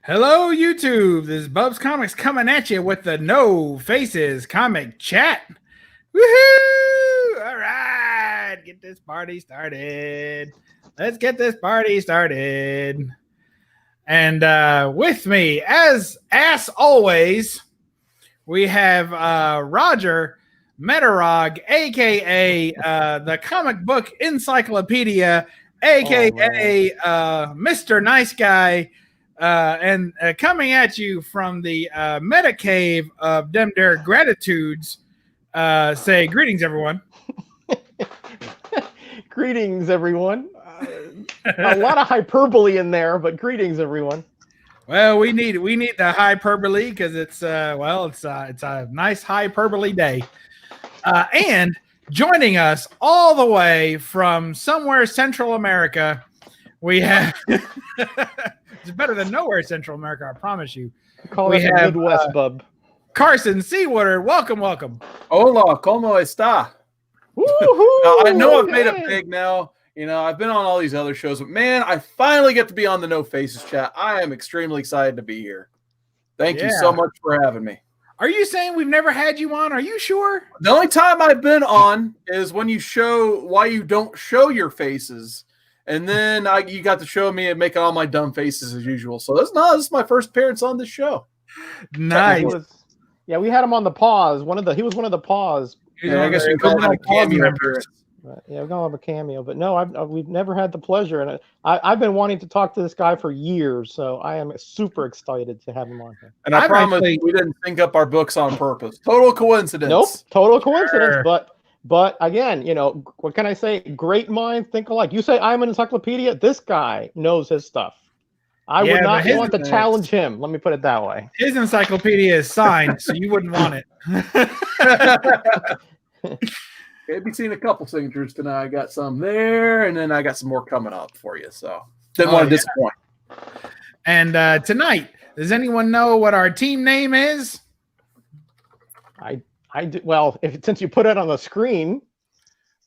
Hello, YouTube. This is Bub's Comics coming at you with the No Faces Comic Chat. Woohoo! All right, get this party started. Let's get this party started. And with me, as always, we have Roger Metarog, aka the Comic Book Encyclopedia, aka Mr. Nice Guy. And coming at you from the meta cave of Dem Dare Gratitudes, say greetings, everyone. Greetings, everyone. A lot of hyperbole in there, but greetings, everyone. Well, we need the hyperbole because it's a nice hyperbole day. And joining us all the way from somewhere Central America, we have. It's better than nowhere Central America, I promise you. Call it the Midwest, Bub. Carson Seawater, welcome. Hola, ¿cómo está? Now, I know I've made it big now. You know, I've been on all these other shows, but man, I finally get to be on the No Faces chat. I am extremely excited to be here. Thank you so much for having me. Are you saying we've never had you on? Are you sure? The only time I've been on is when you show why you don't show your faces. And then you got to show me and making all my dumb faces as usual. So this is my first appearance on this show. Nice. We had him on the pause. He was one of the pause. Yeah, I guess we call it a cameo appearance. Yeah, we're gonna have a cameo, but no, we've never had the pleasure, and I've been wanting to talk to this guy for years, so I am super excited to have him on here. And I promise we didn't think up our books on purpose. Total coincidence. Nope, total coincidence. But again, you know, what can I say? Great minds think alike. You say I'm an encyclopedia. This guy knows his stuff. I would not want to challenge him. Let me put it that way. His encyclopedia is signed, so you wouldn't want it. Maybe seen a couple signatures tonight. I got some there, and then I got some more coming up for you. So didn't want to disappoint. And tonight, does anyone know what our team name is? I do, well, since you put it on the screen.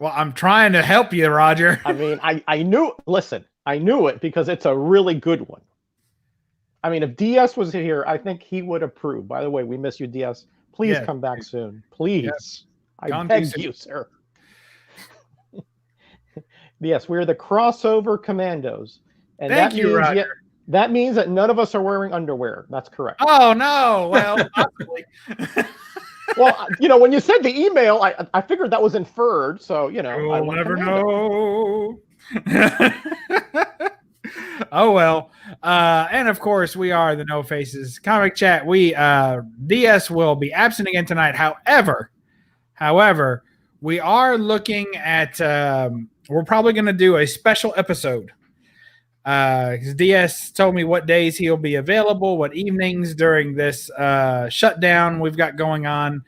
Well, I'm trying to help you, Roger. I mean, I knew it because it's a really good one. I mean, if DS was here, I think he would approve. By the way, we miss you, DS. Please come back soon. Please. Yes. I beg you, sir. Yes, we're the crossover Commandos. And Thank you, Roger. That means that none of us are wearing underwear. That's correct. Oh, no. Well, possibly. Well, you know, when you said the email, I figured that was inferred. So, you know, I'll never know. Oh, well. And of course, we are the No Faces Comic Chat. DS will be absent again tonight. However, we are looking at, we're probably going to do a special episode. Because DS told me what days he'll be available, what evenings during this shutdown we've got going on.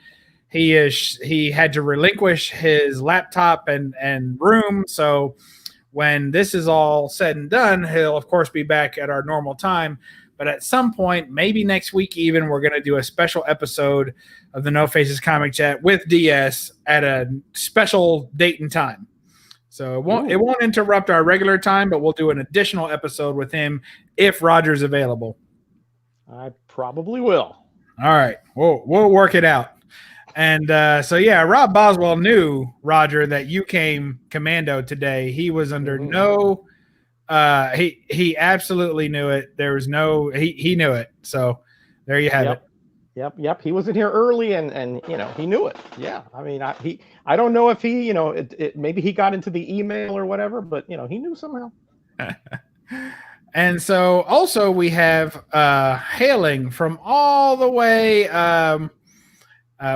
He had to relinquish his laptop and room, so when this is all said and done, he'll of course be back at our normal time. But at some point, maybe next week even, we're going to do a special episode of the No Faces Comic Chat with DS at a special date and time. So it won't interrupt our regular time, but we'll do an additional episode with him if Roger's available. I probably will. All right. We'll work it out. And Rob Boswell knew, Roger, that you came commando today. He was under no he absolutely knew it. There was he knew it. So there you have it. Yep. He wasn't here early, and you know, he knew it. Yeah. I mean, I don't know if he, you know, maybe he got into the email or whatever, but you know, he knew somehow. And so also we have hailing from all the way.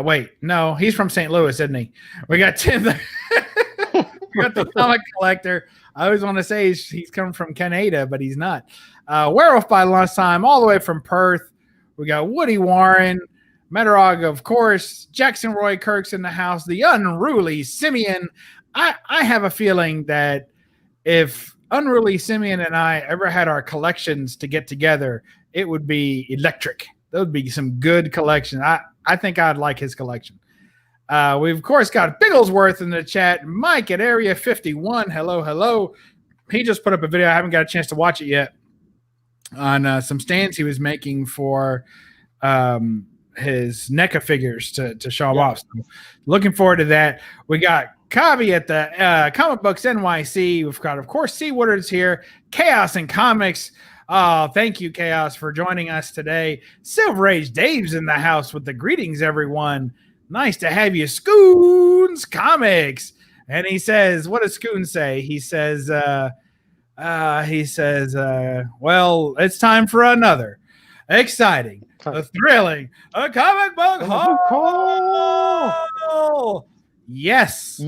Wait, no, he's from St. Louis, isn't he? We got Tim. We got the comic collector. I always want to say he's coming from Canada, but he's not. Werewolf by Lunchtime, all the way from Perth. We got Woody Warren, Metarog, of course, Jackson Roy Kirk's in the house, the unruly Simeon. I have a feeling that if unruly Simeon and I ever had our collections to get together, it would be electric. That would be some good collection. I think I'd like his collection. We've, of course, got Bigglesworth in the chat. Mike at Area 51. Hello. He just put up a video. I haven't got a chance to watch it yet. on some stands he was making for his NECA figures to show off. So looking forward to that. We got Kavi at the Comic Books NYC. We've got, of course, C. Woodard's here. Chaos and Comics. Oh, thank you, Chaos, for joining us today. Silver Age Dave's in the house with the greetings, everyone. Nice to have you, Scoons Comics. And he says, what does Scoon say? He says, well, it's time for another exciting, a thrilling, a comic book haul. Yes.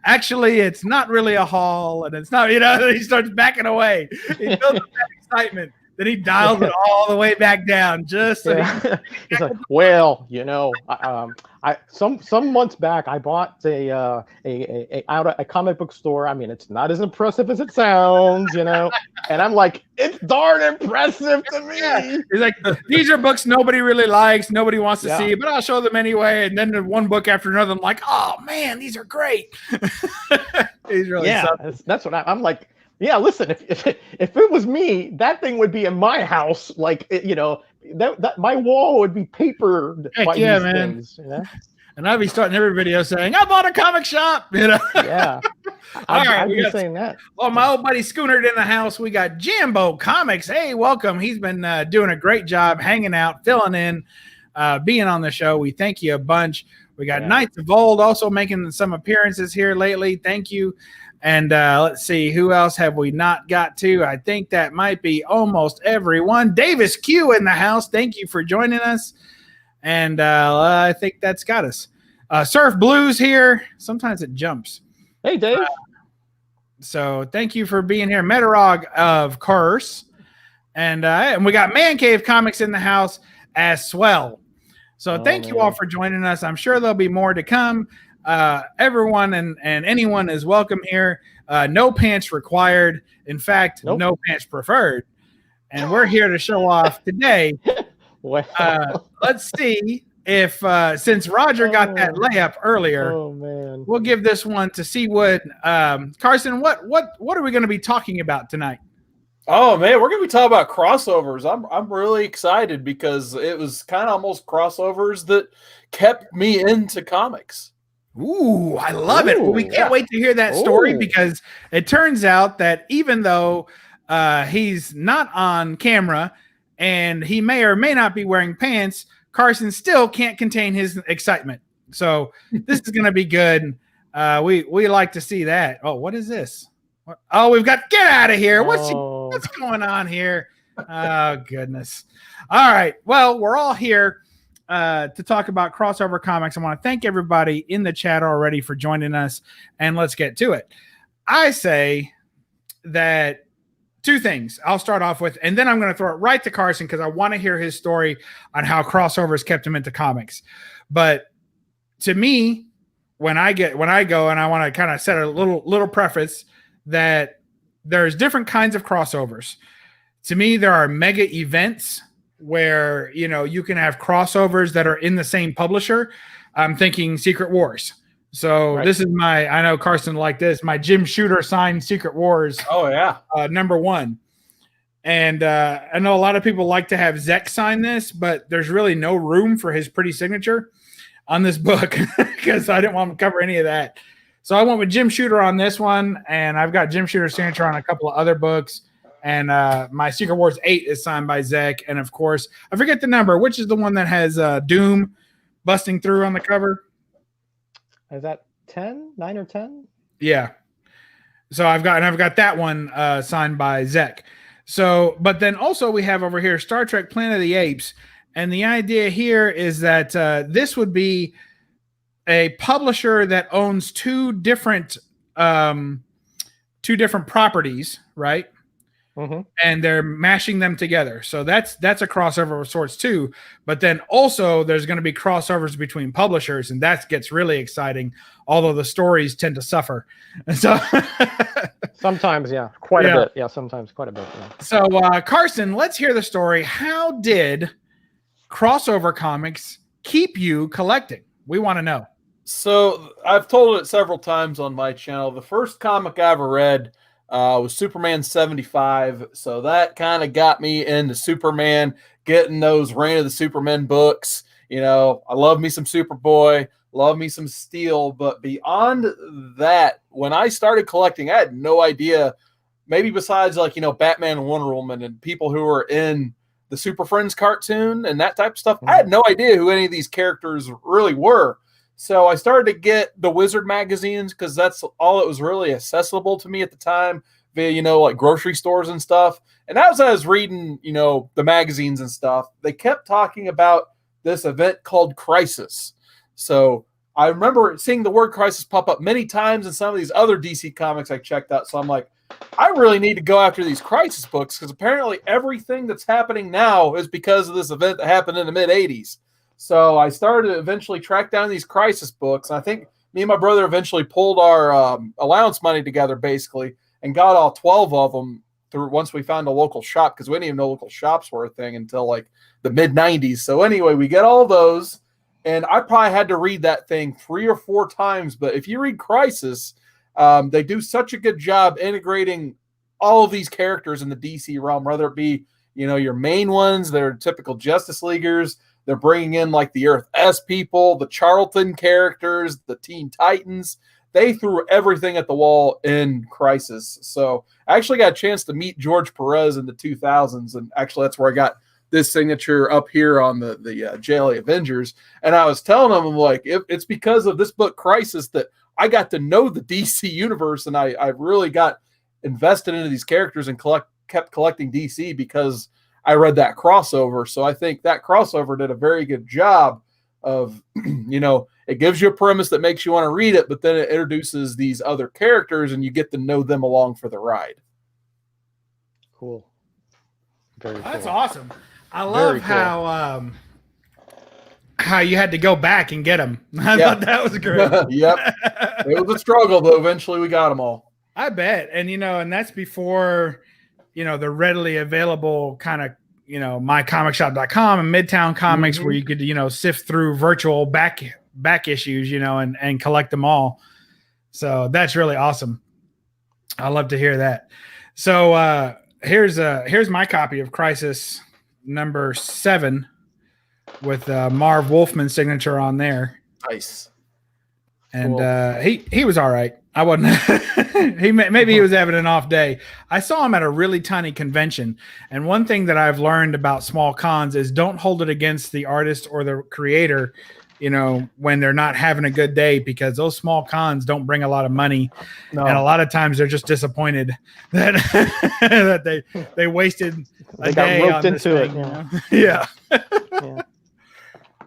Actually, it's not really a haul, and it's not, he starts backing away. He builds up that excitement. Then he dials it all the way back down, just so he's like, well, some months back I bought a comic book store. I mean, it's not as impressive as it sounds, and I'm like, it's darn impressive to me. Yeah. He's like, these are books nobody really likes, nobody wants to see, but I'll show them anyway. And then the one book after another, I'm like, oh man, these are great. He's really that's what I'm like. Yeah, listen, if it was me, that thing would be in my house. Like, that my wall would be papered by these things. And I'd be starting every video saying, I bought a comic shop. Yeah. I'd be saying that. Well, my old buddy Schoonered in the house. We got Jambo Comics. Hey, welcome. He's been doing a great job hanging out, filling in, being on the show. We thank you a bunch. We got Knights of Old also making some appearances here lately. Thank you. And let's see, who else have we not got to? I think that might be almost everyone. Davis Q in the house. Thank you for joining us. And I think that's got us. Surf Blues here. Sometimes it jumps. Hey, Dave. So thank you for being here. Metarog, of course. And we got Man Cave Comics in the house as well. So thank you all for joining us. I'm sure there'll be more to come. Everyone and anyone is welcome here. No pants required. In fact, no pants preferred. And we're here to show off today. Let's see if since Roger got that layup earlier, we'll give this one to Seawood. Carson, what are we going to be talking about tonight? Oh man, we're gonna be talking about crossovers. I'm really excited because it was kind of almost crossovers that kept me into comics. Ooh, I love it. Well, we can't wait to hear that story because it turns out that even though he's not on camera and he may or may not be wearing pants, Carson still can't contain his excitement. So this is going to be good. We like to see that. Oh, what is this? Oh, we've got get out of here. What's going on here? Oh, goodness. All right. Well, we're all here to talk about crossover comics. I want to thank everybody in the chat already for joining us, and let's get to it. I say that two things I'll start off with, and then I'm going to throw it right to Carson because I want to hear his story on how crossovers kept him into comics. But to me, when I go and I want to kind of set a little preface that there's different kinds of crossovers. To me, there are mega events where you can have crossovers that are in the same publisher. I'm thinking Secret Wars. So this is I know Carson liked this, my Jim Shooter signed Secret Wars. Oh yeah. #1. And I know a lot of people like to have Zek sign this, but there's really no room for his pretty signature on this book because I didn't want to cover any of that. So I went with Jim Shooter on this one, and I've got Jim Shooter's signature on a couple of other books. And my Secret Wars 8 is signed by Zek. And, of course, I forget the number. Which is the one that has Doom busting through on the cover? Is that 10? 9 or 10? Yeah. So I've got that one signed by Zek. So, but then also we have over here Star Trek Planet of the Apes. And the idea here is that this would be a publisher that owns two different properties, right? Mm-hmm. And they're mashing them together. So that's a crossover of sorts too. But then also there's going to be crossovers between publishers, and that gets really exciting, although the stories tend to suffer. And so sometimes, quite a bit. Yeah, sometimes quite a bit. Yeah. So Carson, let's hear the story. How did crossover comics keep you collecting? We want to know. So I've told it several times on my channel. The first comic I ever read was Superman 75. So that kind of got me into Superman, getting those Reign of the Supermen books. You know, I love me some Superboy, love me some Steel. But beyond that, when I started collecting, I had no idea, maybe besides like, you know, Batman and Wonder Woman and people who were in the Super Friends cartoon and that type of stuff. I had no idea who any of these characters really were. So I started to get the Wizard magazines because that's all that was really accessible to me at the time via, you know, like grocery stores and stuff. And as I was reading, you know, the magazines and stuff, they kept talking about this event called Crisis. So I remember seeing the word Crisis pop up many times in some of these other DC comics I checked out. So I'm like, I really need to go after these Crisis books because apparently everything that's happening now is because of this event that happened in the mid-'80s. So I started to eventually track down these Crisis books. And I think me and my brother eventually pulled our allowance money together, basically, and got all 12 of them through once we found a local shop, because we didn't even know local shops were a thing until like the mid-'90s. So anyway, we get all those, and I probably had to read that thing 3 or 4 times. But if you read Crisis, they do such a good job integrating all of these characters in the DC realm, whether it be, you know, your main ones, they're typical Justice Leaguers. They're bringing in like the Earth S people, the Charlton characters, the Teen Titans. They threw everything at the wall in Crisis. So I actually got a chance to meet George Perez in the 2000s. And actually that's where I got this signature up here on the JLA Avengers. And I was telling him, I'm like, it's because of this book Crisis that I got to know the DC universe. And I really got invested into these characters and kept collecting DC because I read that crossover. So I think that crossover did a very good job of, you know, it gives you a premise that makes you want to read it, but then it introduces these other characters and you get to know them along for the ride. Cool. Very cool. That's awesome. I love cool. How you had to go back and get them. I thought that was great. Yep. It was a struggle, but eventually we got them all. I bet. And, you know, and that's before, you know, the readily available kind of, you know, mycomicshop.com and Midtown Comics where you could, you know, sift through virtual back issues, you know, and collect them all. So that's really awesome. I love to hear that. So here's my copy of Crisis number 7 with Marv Wolfman's signature on there. Nice. And cool. He was all right. I wasn't. Maybe he was having an off day. I saw him at a really tiny convention. And one thing that I've learned about small cons is don't hold it against the artist or the creator, you know, when they're not having a good day, because those small cons don't bring a lot of money. No. And a lot of times they're just disappointed that that they wasted a day on this thing, you know? Yeah. Yeah.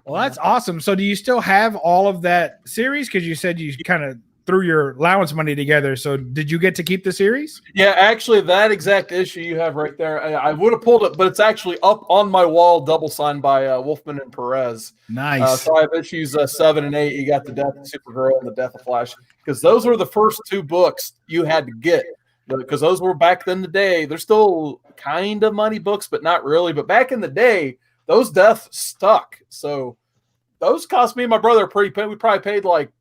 Well, that's awesome. So do you still have all of that series? Because you said you kind of threw your allowance money together. So did you get to keep the series? Yeah, actually, that exact issue you have right there, I would have pulled it, but it's actually up on my wall, double signed by Wolfman and Perez. Nice. So I have issues 7 and 8. You got the Death of Supergirl and the Death of Flash, because those were the first 2 books you had to get, because those were back in the day. They're still kind of money books, but not really. But back in the day, those deaths stuck. So those cost me and my brother a pretty penny. We probably paid like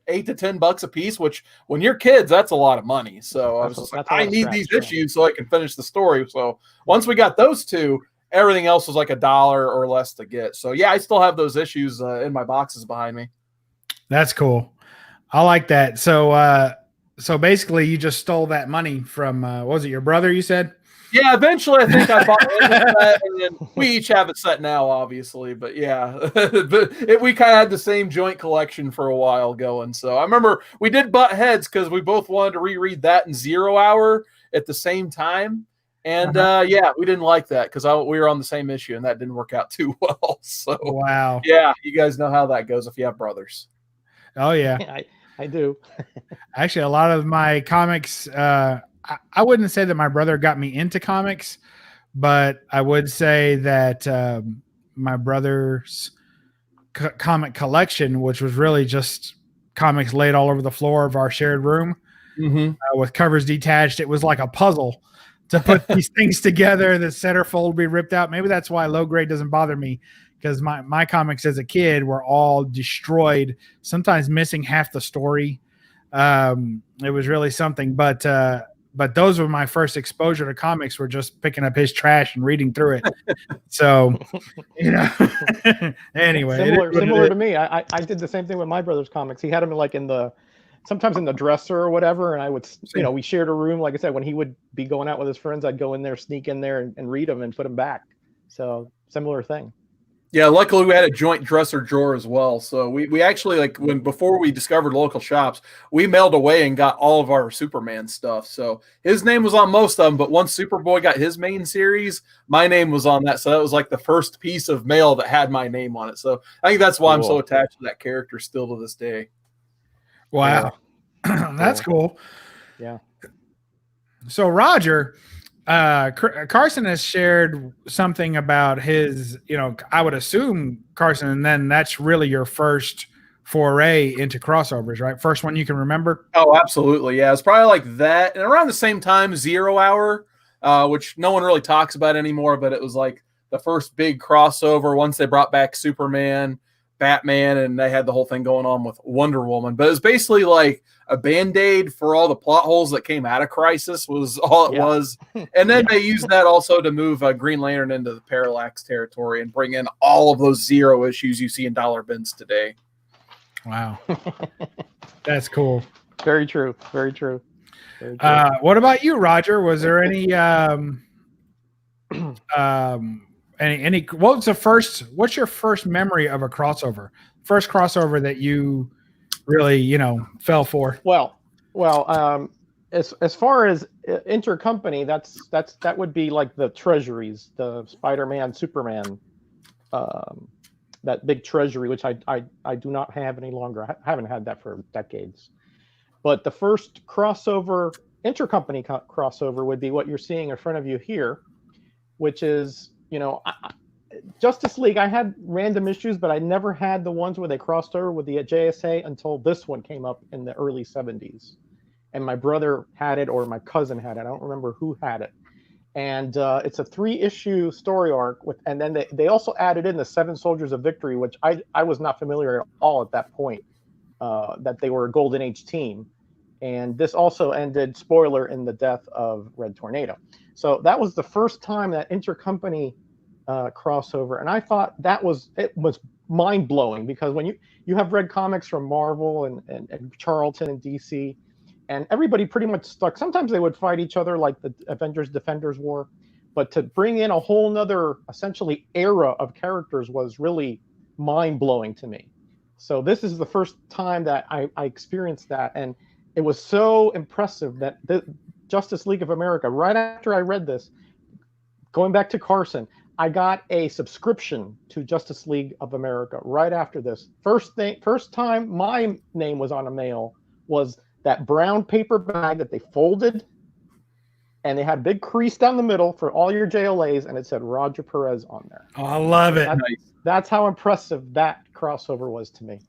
$8 to $10 a piece, which when you're kids, that's a lot of money. So I was just like, I need these issues so I can finish the story. So once we got those 2, everything else was like $1 or less to get. So yeah, I still have those issues in my boxes behind me. That's cool. I like that. So, so basically you just stole that money from, what was it, your brother, you said? Yeah, eventually I think I bought it, and then we each have it set now, obviously. But yeah, we kind of had the same joint collection for a while going. So I remember we did butt heads because we both wanted to reread that in 0 Hour at the same time. And yeah, we didn't like that because we were on the same issue, and that didn't work out too well. So wow, yeah, you guys know how that goes if you have brothers. Oh yeah, I do. Actually, a lot of my comics. I wouldn't say that my brother got me into comics, but I would say that my brother's comic collection, which was really just comics laid all over the floor of our shared room with covers detached. It was like a puzzle to put these things together. The centerfold would be ripped out. Maybe that's why low grade doesn't bother me, because my comics as a kid were all destroyed, sometimes missing half the story. It was really something, but but those were my first exposure to comics. Were just picking up his trash and reading through it. So, anyway, similar to me. I did the same thing with my brother's comics. He had them like sometimes in the dresser or whatever, and I would, we shared a room. Like I said, when he would be going out with his friends, I'd go in there, sneak in there, and read them and put them back. So similar thing. Yeah, luckily we had a joint dresser drawer as well. So we actually, before we discovered local shops, we mailed away and got all of our Superman stuff. So his name was on most of them, but once Superboy got his main series, my name was on that. So that was like the first piece of mail that had my name on it. So I think that's why I'm so attached to that character still to this day. Wow. Yeah. That's cool. Yeah. So Roger, Carson has shared something about his, I would assume, Carson, and then that's really your first foray into crossovers, right? First one you can remember? Oh, absolutely. Yeah. It's probably like that. And around the same time, 0 Hour, which no one really talks about anymore, but it was like the first big crossover once they brought back Superman, Batman, and they had the whole thing going on with Wonder Woman. But it was basically like a Band-Aid for all the plot holes that came out of Crisis was all it was. And then they used that also to move Green Lantern into the Parallax territory and bring in all of those Zero issues you see in dollar bins today. Wow. That's cool. Very true. Very true. Very true. What about you, Roger? Was there any what's your first memory of a crossover? First crossover that you really, fell for? Well, as far as intercompany, that would be like the treasuries, the Spider-Man, Superman, that big treasury, which I do not have any longer. I haven't had that for decades. But the first crossover, intercompany crossover, would be what you're seeing in front of you here, which is, Justice League, I had random issues, but I never had the ones where they crossed over with the JSA until this one came up in the early 70s. And my brother had it, or my cousin had it. I don't remember who had it. And it's a 3-issue story arc. And then they also added in the 7 Soldiers of Victory, which I was not familiar at all at that point, that they were a Golden Age team. And this also ended, spoiler, in the death of Red Tornado. So that was the first time that intercompany crossover, and I thought it was mind blowing, because when you have read comics from Marvel and Charlton and DC, and everybody pretty much stuck. Sometimes they would fight each other like the Avengers Defenders War, but to bring in a whole nother essentially era of characters was really mind blowing to me. So this is the first time that I experienced that, and it was so impressive that the Justice League of America, right after I read this, going back to Carson, I got a subscription to Justice League of America right after this. First time my name was on a mail was that brown paper bag that they folded, and they had a big crease down the middle for all your JLAs, and it said Roger Perez on there. Oh, I love it. That's how impressive that crossover was to me.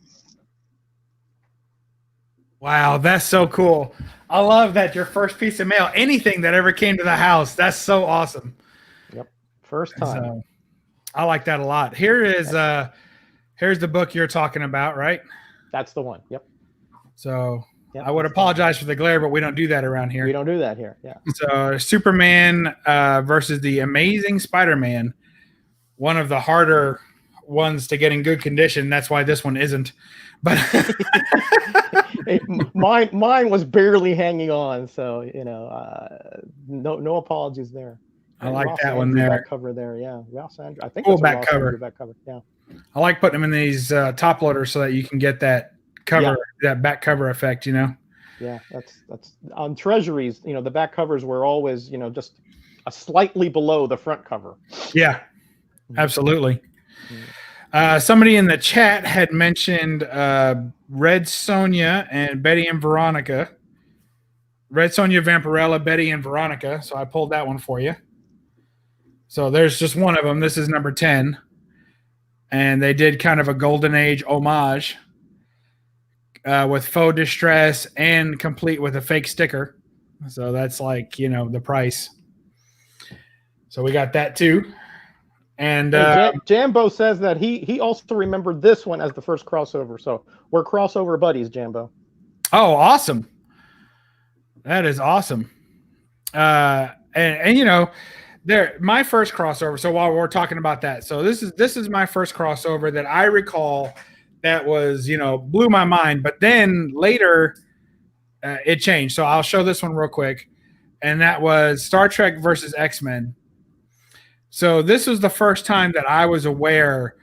Wow, that's so cool. I love that your first piece of mail, anything that ever came to the house, that's so awesome. Yep. First time. So, I like that a lot. Here's the book you're talking about, right? That's the one. Yep. So yep, I would apologize for the glare, but we don't do that around here. We don't do that here. Yeah. So Superman versus the Amazing Spider-Man, one of the harder ones to get in good condition. That's why this one isn't. But mine was barely hanging on, so no apologies there. I like Ross that Andrew one there. Back cover there, yeah. Ross Andrew. I think Cool that's back cover. Back cover. Yeah. I like putting them in these top loaders so that you can get that cover, that back cover effect. Yeah, that's on treasuries. The back covers were always just a slightly below the front cover. Yeah, absolutely. Somebody in the chat had mentioned Red Sonja and Betty and Veronica. Red Sonja Vampirella, Betty and Veronica. So I pulled that one for you. So there's just one of them. This is number 10. And they did kind of a Golden Age homage with faux distress and complete with a fake sticker. So that's like, the price. So we got that too. And Jambo says that he also remembered this one as the first crossover. So we're crossover buddies, Jambo. Oh, awesome. That is awesome. And you know, my first crossover. So while we're talking about that, so this is my first crossover that I recall that was, you know, blew my mind. But then later, it changed. So I'll show this one real quick, and that was Star Trek versus X-Men. So this was the first time that I was aware,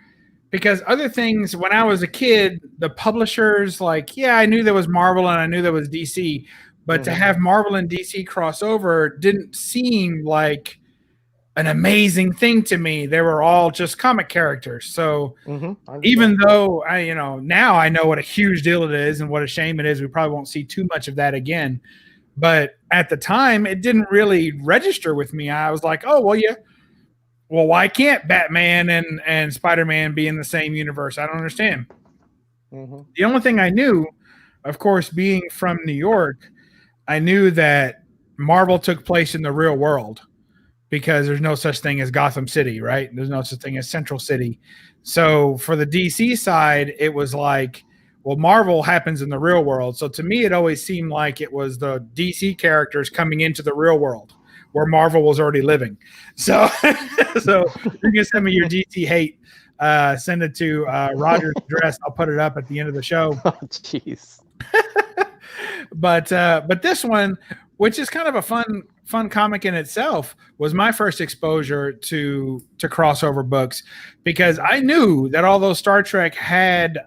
because other things when I was a kid, the publishers, like, yeah, I knew there was Marvel and I knew there was DC, but to have Marvel and DC crossover didn't seem like an amazing thing to me. They were all just comic characters. So even though you know, now I know what a huge deal it is and what a shame it is, we probably won't see too much of that again. But at the time, it didn't really register with me. I was like, oh, well, yeah. Well, why can't Batman and Spider-Man be in the same universe? I don't understand. The only thing I knew, of course, being from New York, I knew that Marvel took place in the real world, because there's no such thing as Gotham City, right? There's no such thing as Central City. So for the DC side, it was like, well, Marvel happens in the real world. So to me, it always seemed like it was the DC characters coming into the real world where Marvel was already living. So, so you can send me your DC hate. Send it to Roger's address. I'll put it up at the end of the show. Oh, jeez. But this one, which is kind of a fun comic in itself, was my first exposure to crossover books, because I knew that although Star Trek had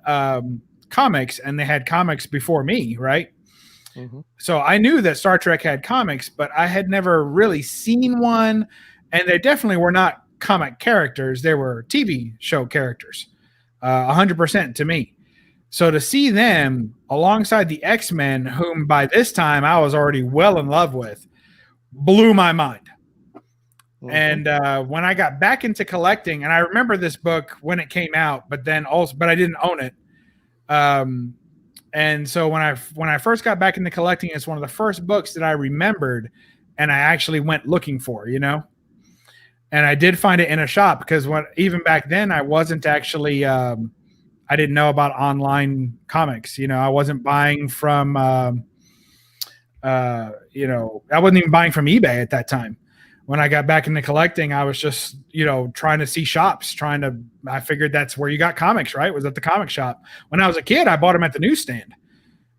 comics, and they had comics before me, right? So I knew that Star Trek had comics, but I had never really seen one, and they definitely were not comic characters. They were TV show characters, 100% to me. So to see them alongside the X-Men, whom by this time I was already well in love with, blew my mind. And when I got back into collecting, and I remember this book when it came out, but I didn't own it. And so when I first got back into collecting, it's one of the first books that I remembered, and I actually went looking for, you know. And I did find it in a shop, because even back then I wasn't actually I didn't know about online comics. You know, I wasn't buying from you know, I wasn't even buying from eBay at that time. When I got back into collecting, I was just, you know, trying to see shops, I figured that's where you got comics, right? Was at the comic shop. When I was a kid, I bought them at the newsstand.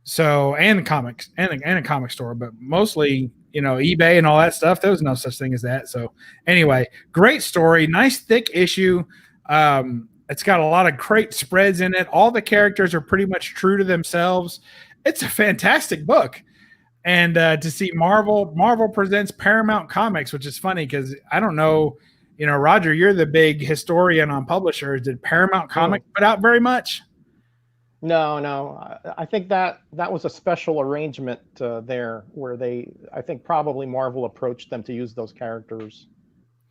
So, and comics and a comic store, but mostly, you know, eBay and all that stuff. There was no such thing as that. So anyway, great story, nice thick issue. It's got a lot of great spreads in it. All the characters are pretty much true to themselves. It's a fantastic book. And to see Marvel presents Paramount Comics, which is funny because I don't know, you know, Roger, you're the big historian on publishers. Did Paramount Comics put out very much? No. I think that was a special arrangement there where I think probably Marvel approached them to use those characters.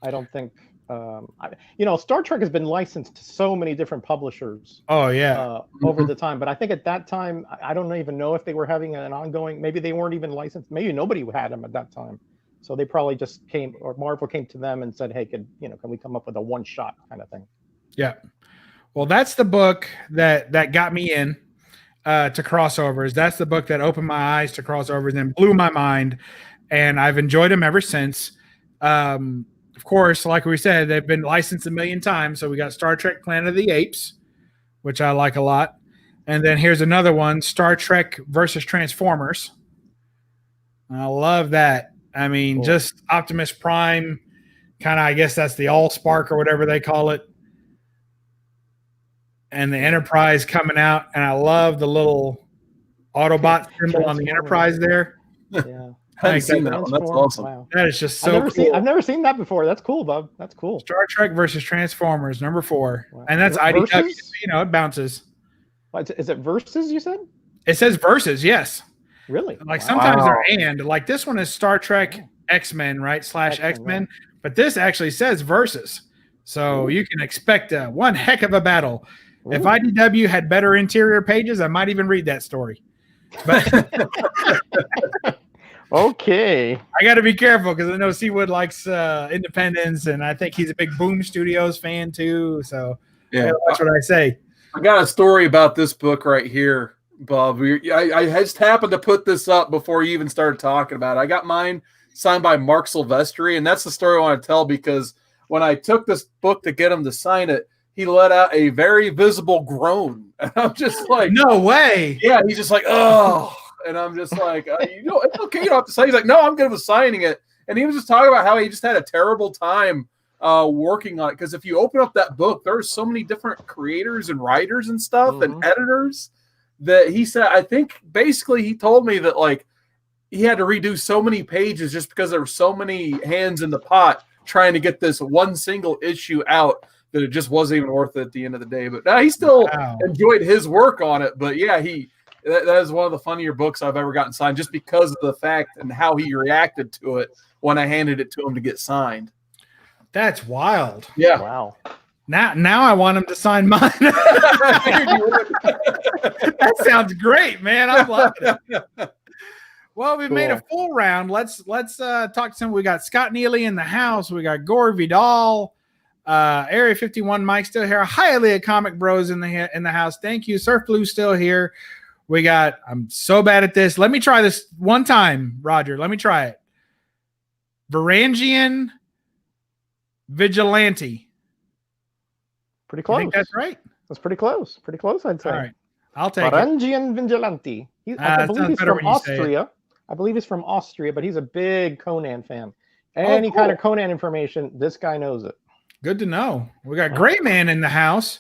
I don't think, you know, Star Trek has been licensed to so many different publishers. Oh yeah, over the time. But I think at that time, I don't even know if they were having an ongoing. Maybe they weren't even licensed. Maybe nobody had them at that time. So they probably just came, or Marvel came to them and said, "Hey, can we come up with a one-shot kind of thing?" Yeah. Well, that's the book that got me in to crossovers. That's the book that opened my eyes to crossovers and blew my mind, and I've enjoyed them ever since. Of course, like we said, they've been licensed a million times. So we got Star Trek Planet of the Apes, which I like a lot. And then here's another one, Star Trek versus Transformers. I love that. I mean, cool. Just Optimus Prime, kind of, I guess that's the Allspark or whatever they call it. And the Enterprise coming out. And I love the little Autobot symbol on the Enterprise there. Yeah. I haven't seen that one. That's awesome. Wow. That is just so cool. I've never seen that before. That's cool, Bub. That's cool. Star Trek versus Transformers, number 4. Wow. And that's IDW. You know, it bounces. Is it versus, you said? It says versus, yes. Really? Like sometimes they're and. Like this one is Star Trek X-Men, right? / X-Men. Right. But this actually says versus. So you can expect one heck of a battle. Ooh. If IDW had better interior pages, I might even read that story. But okay. I got to be careful because I know Seawood likes Independence, and I think he's a big Boom Studios fan too. So yeah, that's what I say. I got a story about this book right here, Bob. I just happened to put this up before you even started talking about it. I got mine signed by Mark Silvestri. And that's the story I want to tell, because when I took this book to get him to sign it, he let out a very visible groan. And I'm just like, no way. Yeah, he's just like, oh. And I'm just like, it's okay. You don't have to sign. He's like, no, I'm good with signing it. And he was just talking about how he just had a terrible time working on it. Because if you open up that book, there's so many different creators and writers and stuff and editors that he said, I think basically he told me that like he had to redo so many pages just because there were so many hands in the pot trying to get this one single issue out that it just wasn't even worth it at the end of the day. But he still enjoyed his work on it. But yeah, that is one of the funnier books I've ever gotten signed, just because of the fact and how he reacted to it when I handed it to him to get signed. That's wild. Yeah. Wow. Now I want him to sign mine. That sounds great, man. I love it. Well, we've made a full round. Let's talk to some. We got Scott Neely in the house. We got Gore Vidal, Area 51 Mike still here. Highly Comic Bros in the house. Thank you. Surf Blue still here. We got. I'm so bad at this. Let me try this one time, Roger. Let me try it. Varangian Vigilante. Pretty close. I think that's right. That's pretty close. Pretty close, I'd say. All right. I'll take Varangian Vigilante. I believe he's from Austria. I believe he's from Austria, but he's a big Conan fan. Any kind of Conan information, this guy knows it. Good to know. We got Gray Man in the house.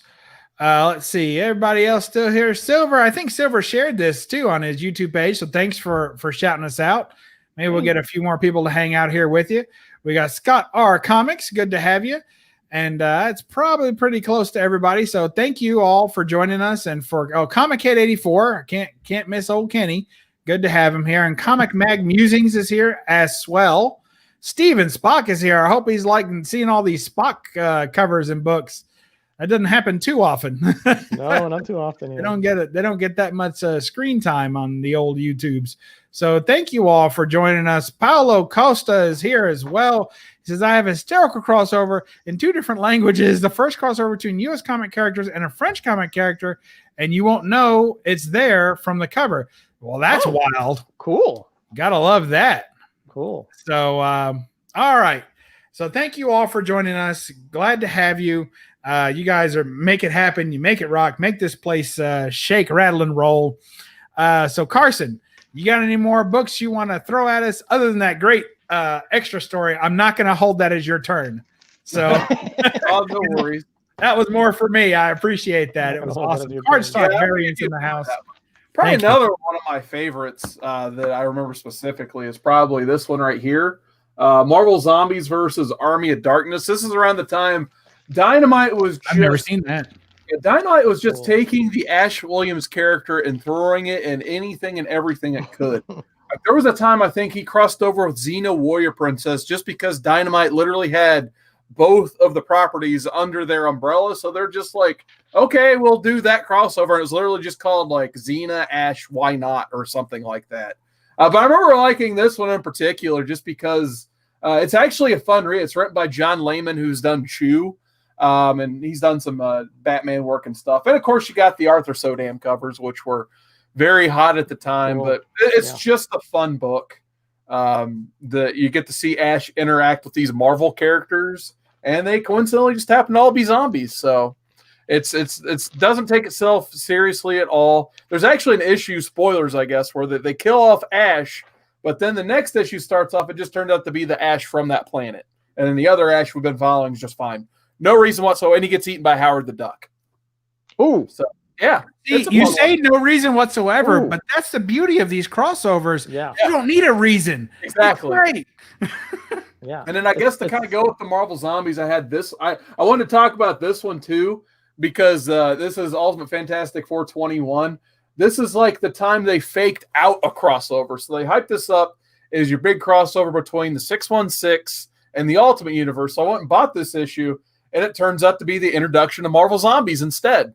Let's see. Everybody else still here. Silver. I think Silver shared this too on his YouTube page. So thanks for shouting us out. Maybe we'll get a few more people to hang out here with you. We got Scott R. Comics. Good to have you. And it's probably pretty close to everybody. So thank you all for joining us. And for Comic Head 84. I can't miss old Kenny. Good to have him here. And Comic Mag Musings is here as well. Steven Spock is here. I hope he's liking seeing all these Spock covers and books. That doesn't happen too often. No, not too often. Yeah. They don't get it. They don't get that much screen time on the old YouTubes. So thank you all for joining us. Paolo Costa is here as well. He says, I have a hysterical crossover in 2 different languages. The first crossover between U.S. comic characters and a French comic character, and you won't know it's there from the cover. Well, that's wild. Cool. Gotta love that. Cool. So, all right. So thank you all for joining us. Glad to have you. You guys make it happen. You make it rock. Make this place shake, rattle, and roll. So Carson, you got any more books you want to throw at us other than that great extra story? I'm not going to hold that as your turn. So no worries. That was more for me. I appreciate that. It was awesome. Hard start variants in the house. Probably another one of my favorites that I remember specifically is probably this one right here. Marvel Zombies versus Army of Darkness. This is around the time Dynamite was I've never seen that. Yeah, Dynamite was just taking the Ash Williams character and throwing it in anything and everything it could. There was a time I think he crossed over with Xena Warrior Princess just because Dynamite literally had both of the properties under their umbrella. So they're just like, okay, we'll do that crossover. And it was literally just called like Xena, Ash, Why Not? Or something like that. But I remember liking this one in particular just because it's actually a fun read. It's written by John Layman, who's done Chew. And he's done some Batman work and stuff. And of course, you got the Arthur Sodam covers, which were very hot at the time. Cool. But it's just a fun book. That you get to see Ash interact with these Marvel characters, and they coincidentally just happen to all be zombies. So it's doesn't take itself seriously at all. There's actually an issue, spoilers, I guess, where they kill off Ash, but then the next issue starts off. It just turned out to be the Ash from that planet, and then the other Ash we've been following is just fine. No reason whatsoever, and he gets eaten by Howard the Duck. Ooh. So, yeah. See, you say no reason whatsoever, but that's the beauty of these crossovers. Yeah. You don't need a reason. Exactly. It's great. Yeah. And then I guess to kind of go with the Marvel Zombies, I had this. I wanted to talk about this one, too, because this is Ultimate Fantastic 421. This is like the time they faked out a crossover. So they hyped this up as your big crossover between the 616 and the Ultimate Universe. So I went and bought this issue. And it turns out to be the introduction of Marvel Zombies instead.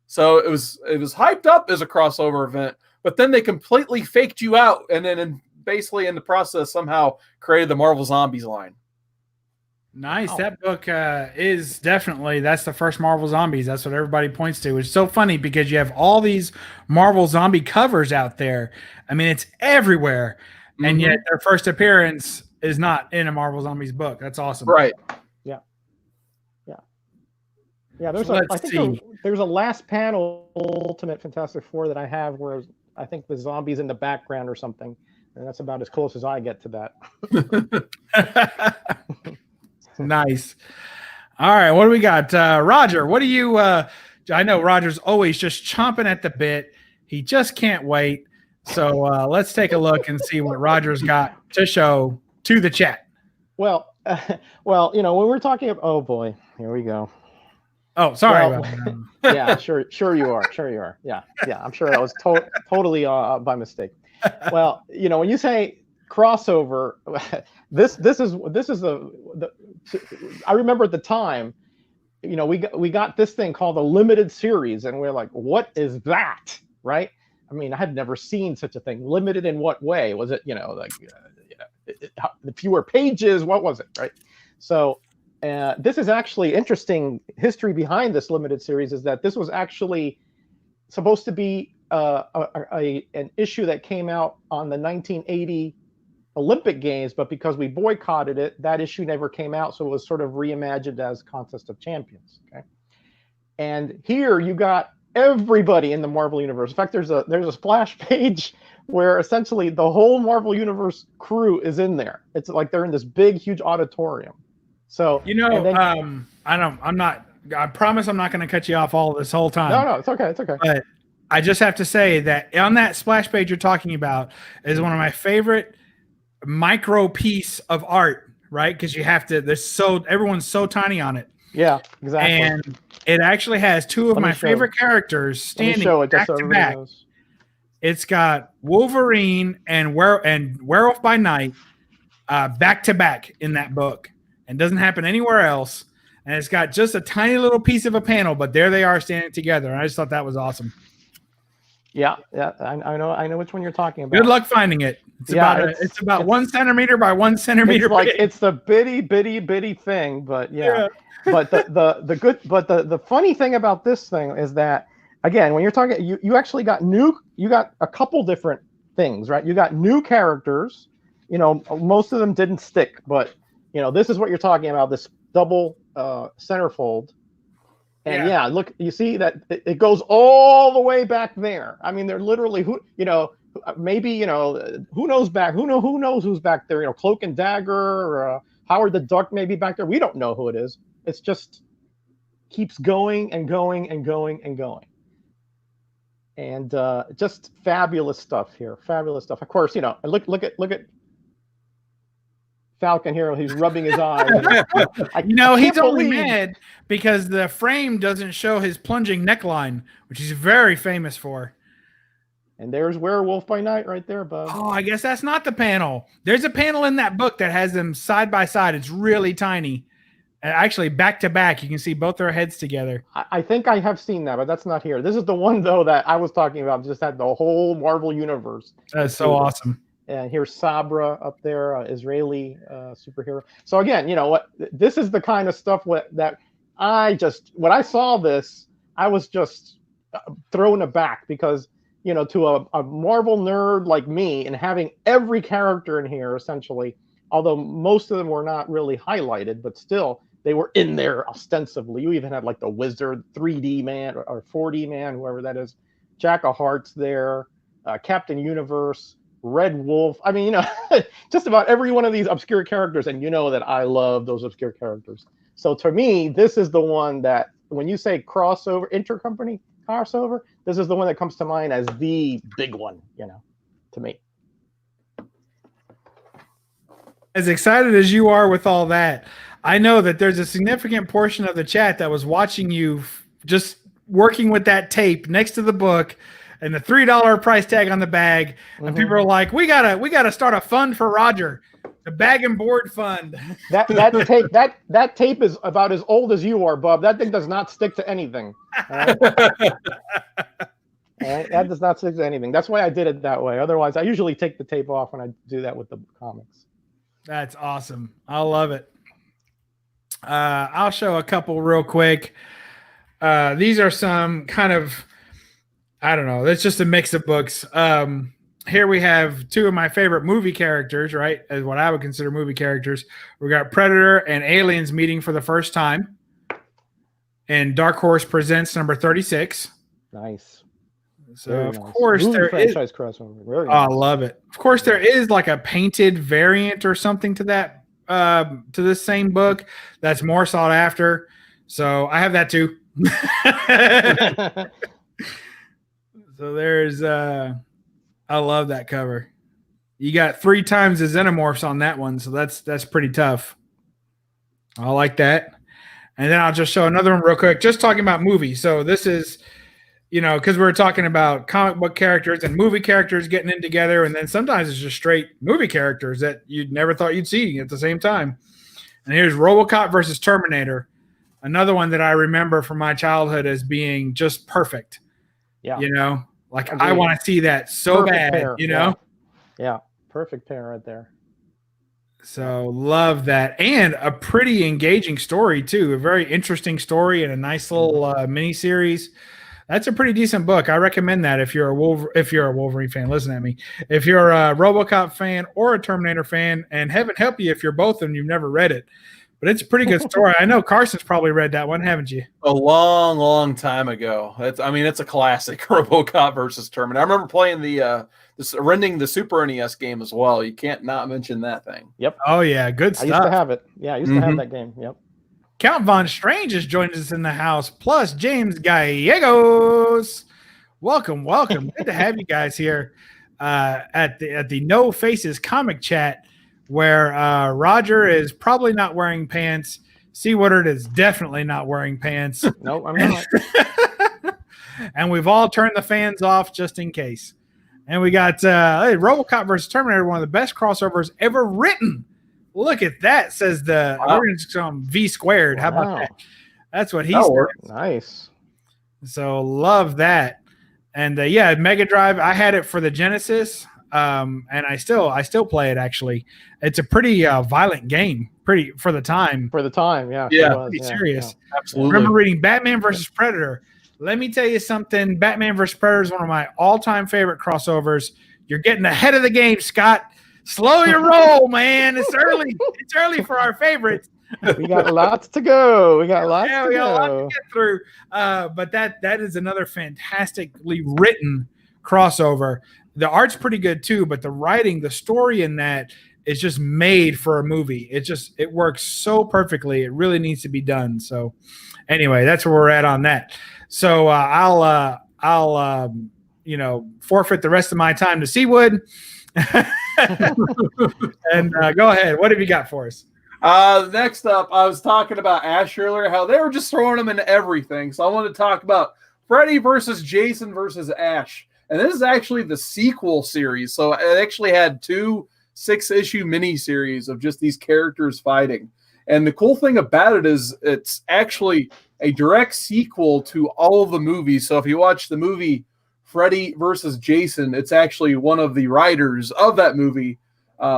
So it was hyped up as a crossover event, but then they completely faked you out, and then basically in the process somehow created the Marvel Zombies line. Nice. That book is definitely, that's the first Marvel Zombies. That's what everybody points to. It's so funny because you have all these Marvel Zombie covers out there. I mean, it's everywhere. And yet their first appearance is not in a Marvel Zombies book. That's awesome. Right. Yeah, there's So I think there's a last panel Ultimate Fantastic Four that I have where I think the zombies in the background or something, and that's about as close as I get to that. Nice. All right, what do we got? Roger, what do you I know Roger's always just chomping at the bit. He just can't wait. So let's take a look and see what Roger's got to show to the chat. Well, when we're talking about, oh boy, here we go. Oh, sorry. Well, yeah, sure you are. Yeah, I'm sure that was totally by mistake. Well, when you say crossover, this is the I remember at the time, we got this thing called a limited series, and we're like, what is that, right? I mean, I had never seen such a thing. Limited in what way? Was it, the fewer pages? What was it, right? So this is actually interesting history behind this limited series is that this was actually supposed to be an issue that came out on the 1980 Olympic Games, but because we boycotted it, that issue never came out, so it was sort of reimagined as Contest of Champions. Okay, and here you got everybody in the Marvel Universe. In fact, there's a splash page where essentially the whole Marvel Universe crew is in there. It's like they're in this big, huge auditorium. So I promise I'm not going to cut you off all this whole time. No, it's okay. But I just have to say that on that splash page you're talking about is one of my favorite micro piece of art, right? Because you have to. Everyone's so tiny on it. Yeah, exactly. And it actually has two of my favorite characters standing back to back. It's got Wolverine and Werewolf by Night back to back in that book. And doesn't happen anywhere else. And it's got just a tiny little piece of a panel, but there they are standing together. And I just thought that was awesome. Yeah, I know which one you're talking about. Good luck finding it. It's about 1 centimeter by 1 centimeter. It's the bitty thing, but yeah. But the funny thing about this thing is that, again, when you're talking, you actually got a couple different things, right? You got new characters. Most of them didn't stick, but this is what you're talking about, this double centerfold. And look, you see that it goes all the way back there. I mean, they're literally who knows who's back there, Cloak and Dagger or Howard the Duck maybe back there. We don't know who it is. It's just keeps going and going and going and going. And just fabulous stuff here. Fabulous stuff. Of course, look at Falcon here. He's rubbing his eyes. He's only mad because the frame doesn't show his plunging neckline, which he's very famous for. And there's Werewolf by Night right there, Bub. Oh, I guess that's not the panel. There's a panel in that book that has them side by side. It's really tiny. And actually, back to back, you can see both their heads together. I think I have seen that, but that's not here. This is the one, though, that I was talking about. Just had the whole Marvel Universe. That's so awesome. And here's Sabra up there, Israeli superhero. So again, this is the kind of stuff when I saw this, I was just thrown aback because, to a Marvel nerd like me and having every character in here, essentially, although most of them were not really highlighted, but still they were in there ostensibly. You even had like the Wizard, 3D man or 4D man, whoever that is, Jack of Hearts there, Captain Universe, Red Wolf. I mean, just about every one of these obscure characters, and that I love those obscure characters. So to me, this is the one that when you say crossover, intercompany crossover, this is the one that comes to mind as the big one, to me. As excited as you are with all that, I know that there's a significant portion of the chat that was watching you just working with that tape next to the book and the $3 price tag on the bag. And people are like, we gotta start a fund for Roger, the bag and board fund. That tape is about as old as you are, Bub. That thing does not stick to anything. All right? That does not stick to anything. That's why I did it that way. Otherwise, I usually take the tape off when I do that with the comics. That's awesome. I love it. I'll show a couple real quick. These are some kind of, I don't know. It's just a mix of books. here we have two of my favorite movie characters, right? As what I would consider movie characters. We got Predator and Aliens meeting for the first time. And Dark Horse Presents number 36. Nice. So of course movie there franchise is crossover. Very I nice. love it. Of course there is like a painted variant or something to that to this same book that's more sought after. So I have that too. So there's I love that cover. You got 3 times the xenomorphs on that one, so that's pretty tough. I like that. And then I'll just show another one real quick, just talking about movies. So this is, because we're talking about comic book characters and movie characters getting in together, and then sometimes it's just straight movie characters that you'd never thought you'd see at the same time. And here's RoboCop versus Terminator, another one that I remember from my childhood as being just perfect. Yeah. I want to see that so Perfect bad, pair. Yeah, perfect pair right there. So love that. And a pretty engaging story too. A very interesting story and a nice little mini series. That's a pretty decent book. I recommend that if you're a Wolverine fan. Listen at me. If you're a RoboCop fan or a Terminator fan, and heaven help you if you're both and you've never read it. But it's a pretty good story. I know Carson's probably read that one, haven't you? A long, long time ago. It's a classic, RoboCop versus Terminator. I remember playing renting the Super NES game as well. You can't not mention that thing. Yep. Oh yeah, good stuff. I used to have it. Yeah, I used to have that game. Yep. Count Von Strange has joined us in the house, plus James Gallegos. Welcome. Good to have you guys here at the No Faces comic chat, where Roger is probably not wearing pants. C. Woodard is definitely not wearing pants. No, I'm not. And we've all turned the fans off just in case. And we got RoboCop versus Terminator, one of the best crossovers ever written. Look at that, says the V squared. How about that? That's what he said. Nice. So love that. And Mega Drive, I had it for the Genesis. And I still play it actually. It's a pretty violent game, pretty for the time. For the time, yeah. Pretty serious. Yeah, absolutely. Remember reading Batman versus Predator. Let me tell you something. Batman versus Predator is one of my all-time favorite crossovers. You're getting ahead of the game, Scott. Slow your roll, man. It's early. It's early for our favorites. We got lots to go. We got lots to got a lot to get through. But that is another fantastically written crossover. The art's pretty good too, but the writing, the story in that is just made for a movie. It works so perfectly. It really needs to be done. So anyway, that's where we're at on that. So I'll forfeit the rest of my time to Seawood. And go ahead. What have you got for us? Next up, I was talking about Ash earlier, how they were just throwing him into everything. So I want to talk about Freddy versus Jason versus Ash. And this is actually the sequel series. So it actually had 2 6-issue miniseries of just these characters fighting. And the cool thing about it is it's actually a direct sequel to all of the movies. So if you watch the movie Freddy versus Jason, it's actually one of the writers of that movie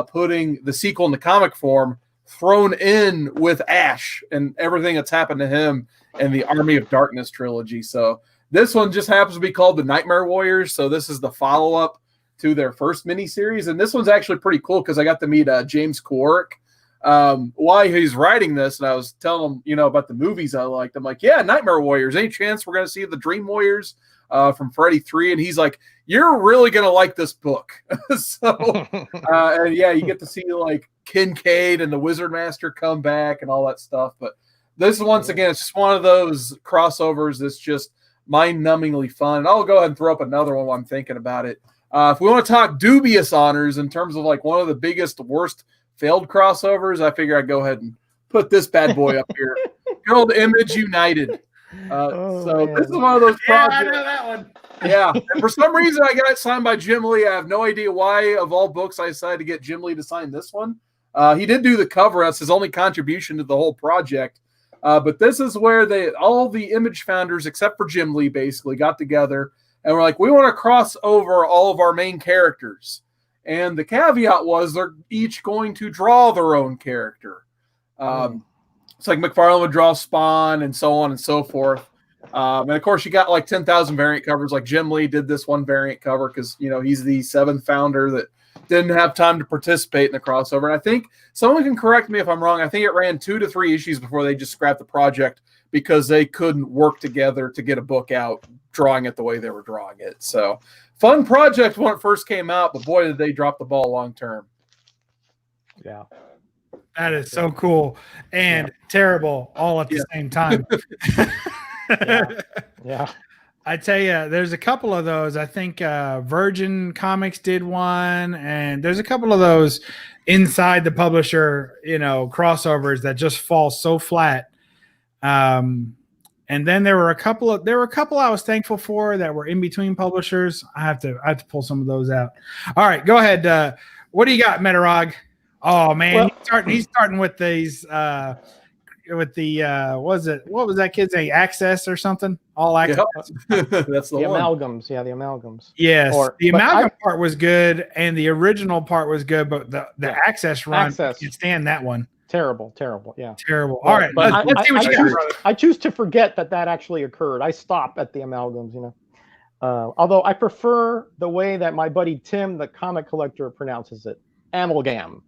putting the sequel in the comic form, thrown in with Ash and everything that's happened to him in the Army of Darkness trilogy. So this one just happens to be called the Nightmare Warriors. So this is the follow-up to their first miniseries. And this one's actually pretty cool because I got to meet James Kwark while he's writing this. And I was telling him, about the movies I liked. I'm like, yeah, Nightmare Warriors. Any chance we're going to see the Dream Warriors from Freddy 3? And he's like, you're really going to like this book. And yeah, you get to see like Kincaid and the Wizard Master come back and all that stuff. But this, once again, it's just one of those crossovers that's just mind-numbingly fun. And I'll go ahead and throw up another one while I'm thinking about it. If we want to talk dubious honors in terms of like one of the biggest, worst failed crossovers, I figure I'd go ahead and put this bad boy up here. Good old Image United. This is one of those projects. I know that one. Yeah. And for some reason, I got it signed by Jim Lee. I have no idea why, of all books, I decided to get Jim Lee to sign this one. He did do the cover. That's his only contribution to the whole project. But this is where all the Image founders, except for Jim Lee, basically got together and were like, we want to cross over all of our main characters. And the caveat was they're each going to draw their own character. It's like McFarlane would draw Spawn and so on and so forth. And of course, you got like 10,000 variant covers. Like Jim Lee did this one variant cover because he's the 7th founder that didn't have time to participate in the crossover. And I think someone can correct me if I'm wrong. I think it ran 2 to 3 issues before they just scrapped the project because they couldn't work together to get a book out drawing it the way they were drawing it. So fun project when it first came out, but boy, did they drop the ball long term. Yeah. That is so cool and terrible all at the same time. Yeah. I tell you, there's a couple of those. I think Virgin Comics did one, and there's a couple of those inside the publisher, crossovers that just fall so flat. And then there were a couple I was thankful for that were in between publishers. I have to pull some of those out. All right, go ahead. What do you got, Metarog? Oh man, he's starting with these what was that kid's name? Access or something? All Access. Yep. That's the one. Amalgams. Yeah, the amalgams. Yes, the amalgam part was good, and the original part was good, but the Access run, I can't stand that one. Terrible. Yeah. Terrible. All right, let's see what you got. I choose to forget that actually occurred. I stop at the amalgams, although I prefer the way that my buddy Tim, the comic collector, pronounces it, amalgam.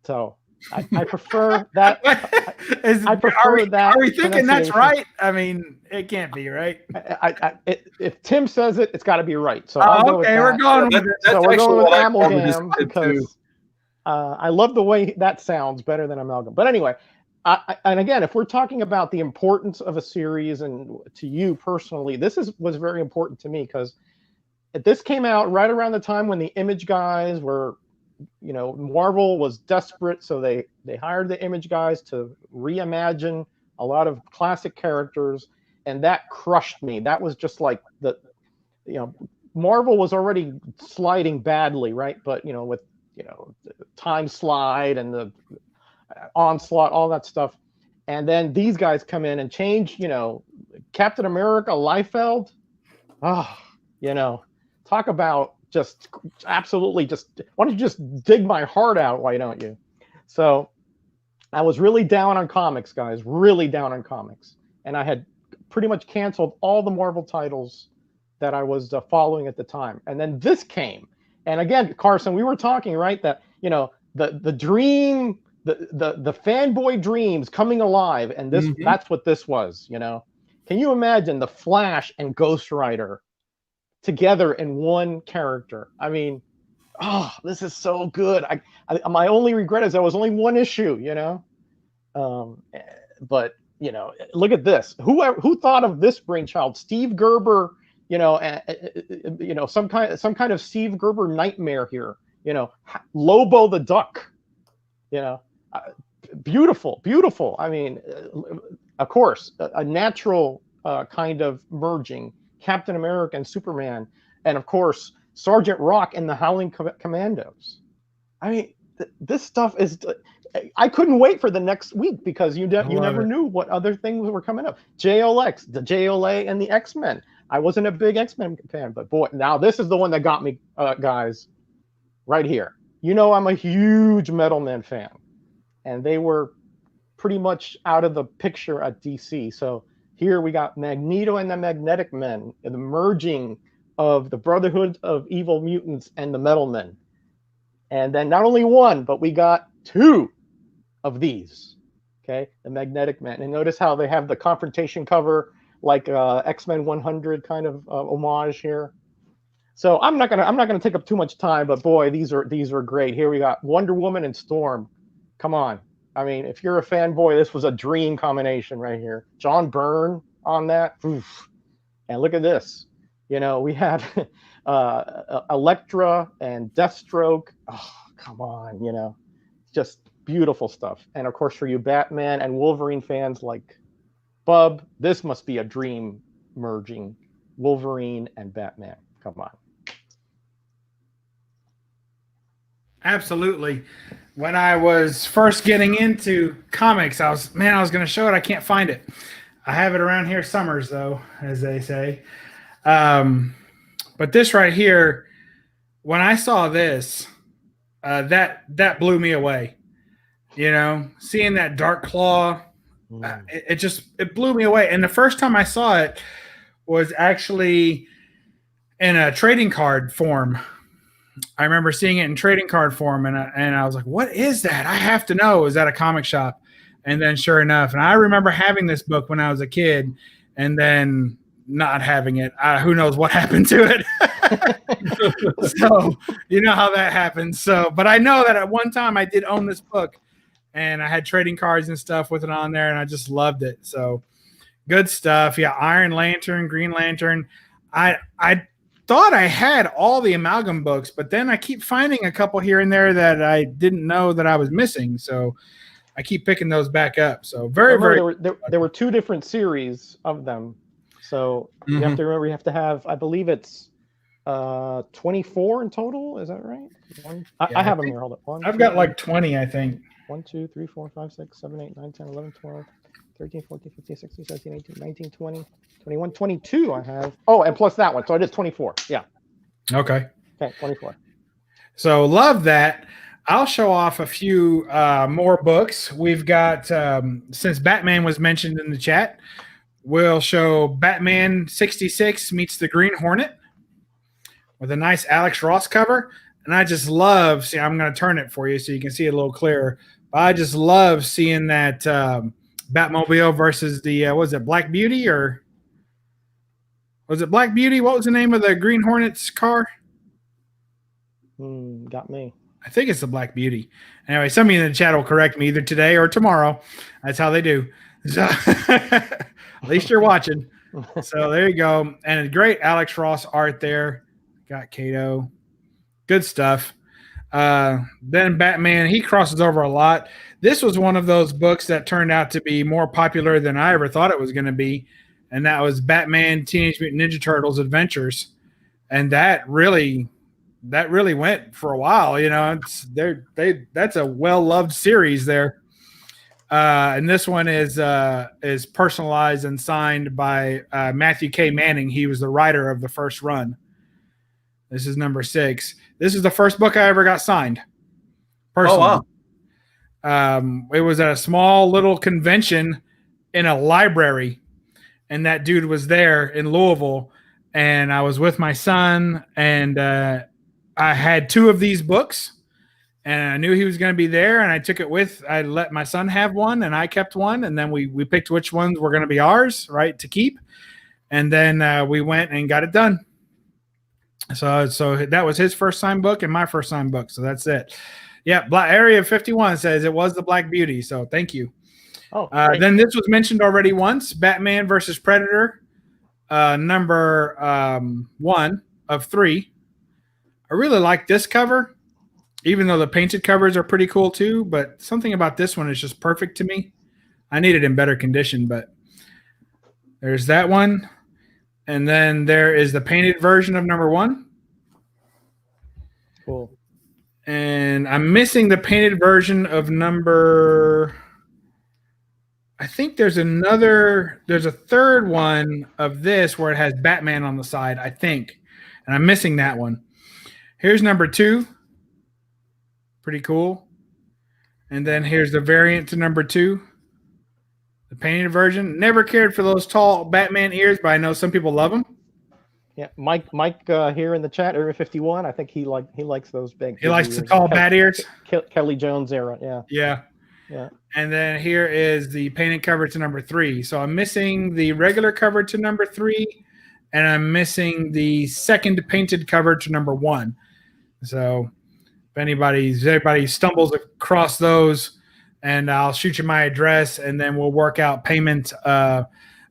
So I prefer that. I prefer that. Are we thinking that's right? I mean, it can't be right. If Tim says it, it's got to be right. So okay, we're going with it. So we're going with amalgam because I love the way that sounds better than amalgam. But anyway, and again, if we're talking about the importance of a series, and to you personally, this was very important to me because this came out right around the time when the Image guys were. Marvel was desperate, so they hired the Image guys to reimagine a lot of classic characters, and that crushed me. That was just like Marvel was already sliding badly, right? But with Time Slide and the Onslaught, all that stuff, and then these guys come in and change. Captain America, Liefeld. Talk about. Just absolutely why don't you just dig my heart out? Why don't you? So I was really down on comics, guys, really down on comics. And I had pretty much canceled all the Marvel titles that I was following at the time. And then this came. And again, Carson, we were talking, right? That, the dream, the fanboy dreams coming alive. And this, that's what this was, Can you imagine the Flash and Ghost Rider together in one character? I mean, this is so good. My only regret is there was only one issue, but look at this. Who thought of this brainchild? Steve Gerber, some kind of Steve Gerber nightmare here. Lobo the Duck. Beautiful. I mean, of course, a natural kind of merging. Captain America and Superman, and of course Sergeant Rock and the Howling Commandos. I mean, this stuff is. I couldn't wait for the next week because you never knew what other things were coming up. JLX, the JLA, and the X-Men. I wasn't a big X-Men fan, but boy, now this is the one that got me, guys. Right here. I'm a huge Metal Man fan, and they were pretty much out of the picture at DC. So. Here we got Magneto and the Magnetic Men, the merging of the Brotherhood of Evil Mutants and the Metal Men. And then not only one, but we got 2 of these, okay? The Magnetic Men. And notice how they have the confrontation cover, like X-Men 100 kind of homage here. So I'm not gonna take up too much time, but boy, these are great. Here we got Wonder Woman and Storm. Come on. I mean, if you're a fanboy, this was a dream combination right here. John Byrne on that. Oof. And look at this. We had Elektra and Deathstroke. Oh, come on, just beautiful stuff. And of course, for you Batman and Wolverine fans like Bub, this must be a dream merging Wolverine and Batman. Come on. Absolutely. When I was first getting into comics, I was going to show it. I can't find it. I have it around here summers, though, as they say. But this right here, when I saw this, that blew me away. Seeing that Dark Claw It blew me away. And the first time I saw it was actually in a trading card form. I remember seeing it in trading card form, and I was like, "What is that? I have to know." It was at a comic shop, and then sure enough, and I remember having this book when I was a kid, and then not having it. Who knows what happened to it? So you know how that happens. So, but I know that at one time I did own this book, and I had trading cards and stuff with it on there, and I just loved it. So good stuff. Yeah, Iron Lantern, Green Lantern. I thought I had all the Amalgam books, but then I keep finding a couple here and there that I didn't know that I was missing. So I keep picking those back up. So very. There were 2 different series of them. So you have to remember, you have to have, I believe it's 24 in total. Is that right? I have them here. Hold on. I've got like 20, I think. 1, 2, 3, 4, 5, 6, 7, 8, 9, 10, 11, 12, 13, 14, 15, 16, 17, 18, 19, 20, 21, 22 I have. Oh, and plus that one. So it is 24. Yeah. Okay. 24. So love that. I'll show off a few more books. We've got, since Batman was mentioned in the chat, we'll show Batman 66 meets the Green Hornet with a nice Alex Ross cover. And I just love, see, I'm going to turn it for you so you can see it a little clearer. But I just love seeing that Batmobile versus the, was it Black Beauty, or was it Black Beauty? What was the name of the Green Hornet's car? Got me. I think it's the Black Beauty. Anyway, somebody in the chat will correct me either today or tomorrow. That's how they do. So, at least you're watching. So there you go. And a great Alex Ross art there. Got Kato. Good stuff. Then Batman, he crosses over a lot. This was one of those books that turned out to be more popular than I ever thought it was going to be. And that was Batman Teenage Mutant Ninja Turtles Adventures. And that really went for a while. You know, that's a well-loved series there. And this one is personalized and signed by Matthew K. Manning. He was the writer of the first run. This is number 6. This is the first book I ever got signed. Personally. Oh, wow. It was at a small little convention in a library, and that dude was there in Louisville, and I was with my son, and I had 2 of these books, and I knew he was going to be there, and I let my son have one, and I kept one, and then we picked which ones were going to be ours, right, to keep, and then we went and got it done. So that was his first signed book and my first signed book. So that's it. Yeah, Area 51 says it was the Black Beauty. So thank you. Oh, then this was mentioned already once. Batman versus Predator, number 1 of 3. I really like this cover, even though the painted covers are pretty cool too. But something about this one is just perfect to me. I need it in better condition, but there's that one. And then there is the painted version of number 1. Cool. And I'm missing the painted version of number. I think there's a third one of this where it has Batman on the side, I think. And I'm missing that one. Here's number 2. Pretty cool. And then here's the variant to number 2. The painted version. Never cared for those tall Batman ears, but I know some people love them. Yeah, Mike here in the chat, Area 51. I think he likes those big. He likes the tall bat ears. Kelly Jones era. Yeah. Yeah. And then here is the painted cover to number 3. So I'm missing the regular cover to number 3, and I'm missing the second painted cover to number 1. So if anybody stumbles across those, and I'll shoot you my address, and then we'll work out payment that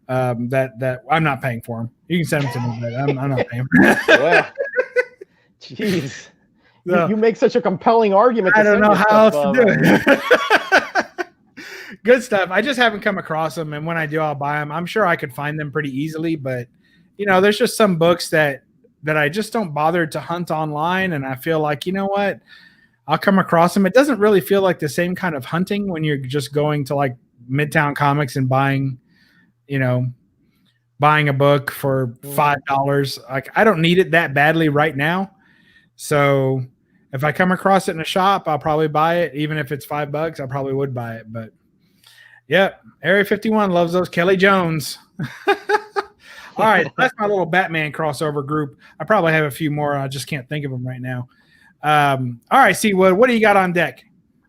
I'm not paying for them. You can send them to me, but I'm not paying for them. Well, jeez. So, you make such a compelling argument. I don't know how else to do it. Good stuff. I just haven't come across them, and when I do, I'll buy them. I'm sure I could find them pretty easily, but there's just some books that I just don't bother to hunt online, and I feel like, you know what? I'll come across them. It doesn't really feel like the same kind of hunting when you're just going to like Midtown Comics and buying a book for $5. Like, I don't need it that badly right now. So if I come across it in a shop, I'll probably buy it. Even if it's $5, I probably would buy it. But Yep. Area 51 loves those Kelly Jones. All right. That's my little Batman crossover group. I probably have a few more. I just can't think of them right now. All right, Seawood, what do you got on deck?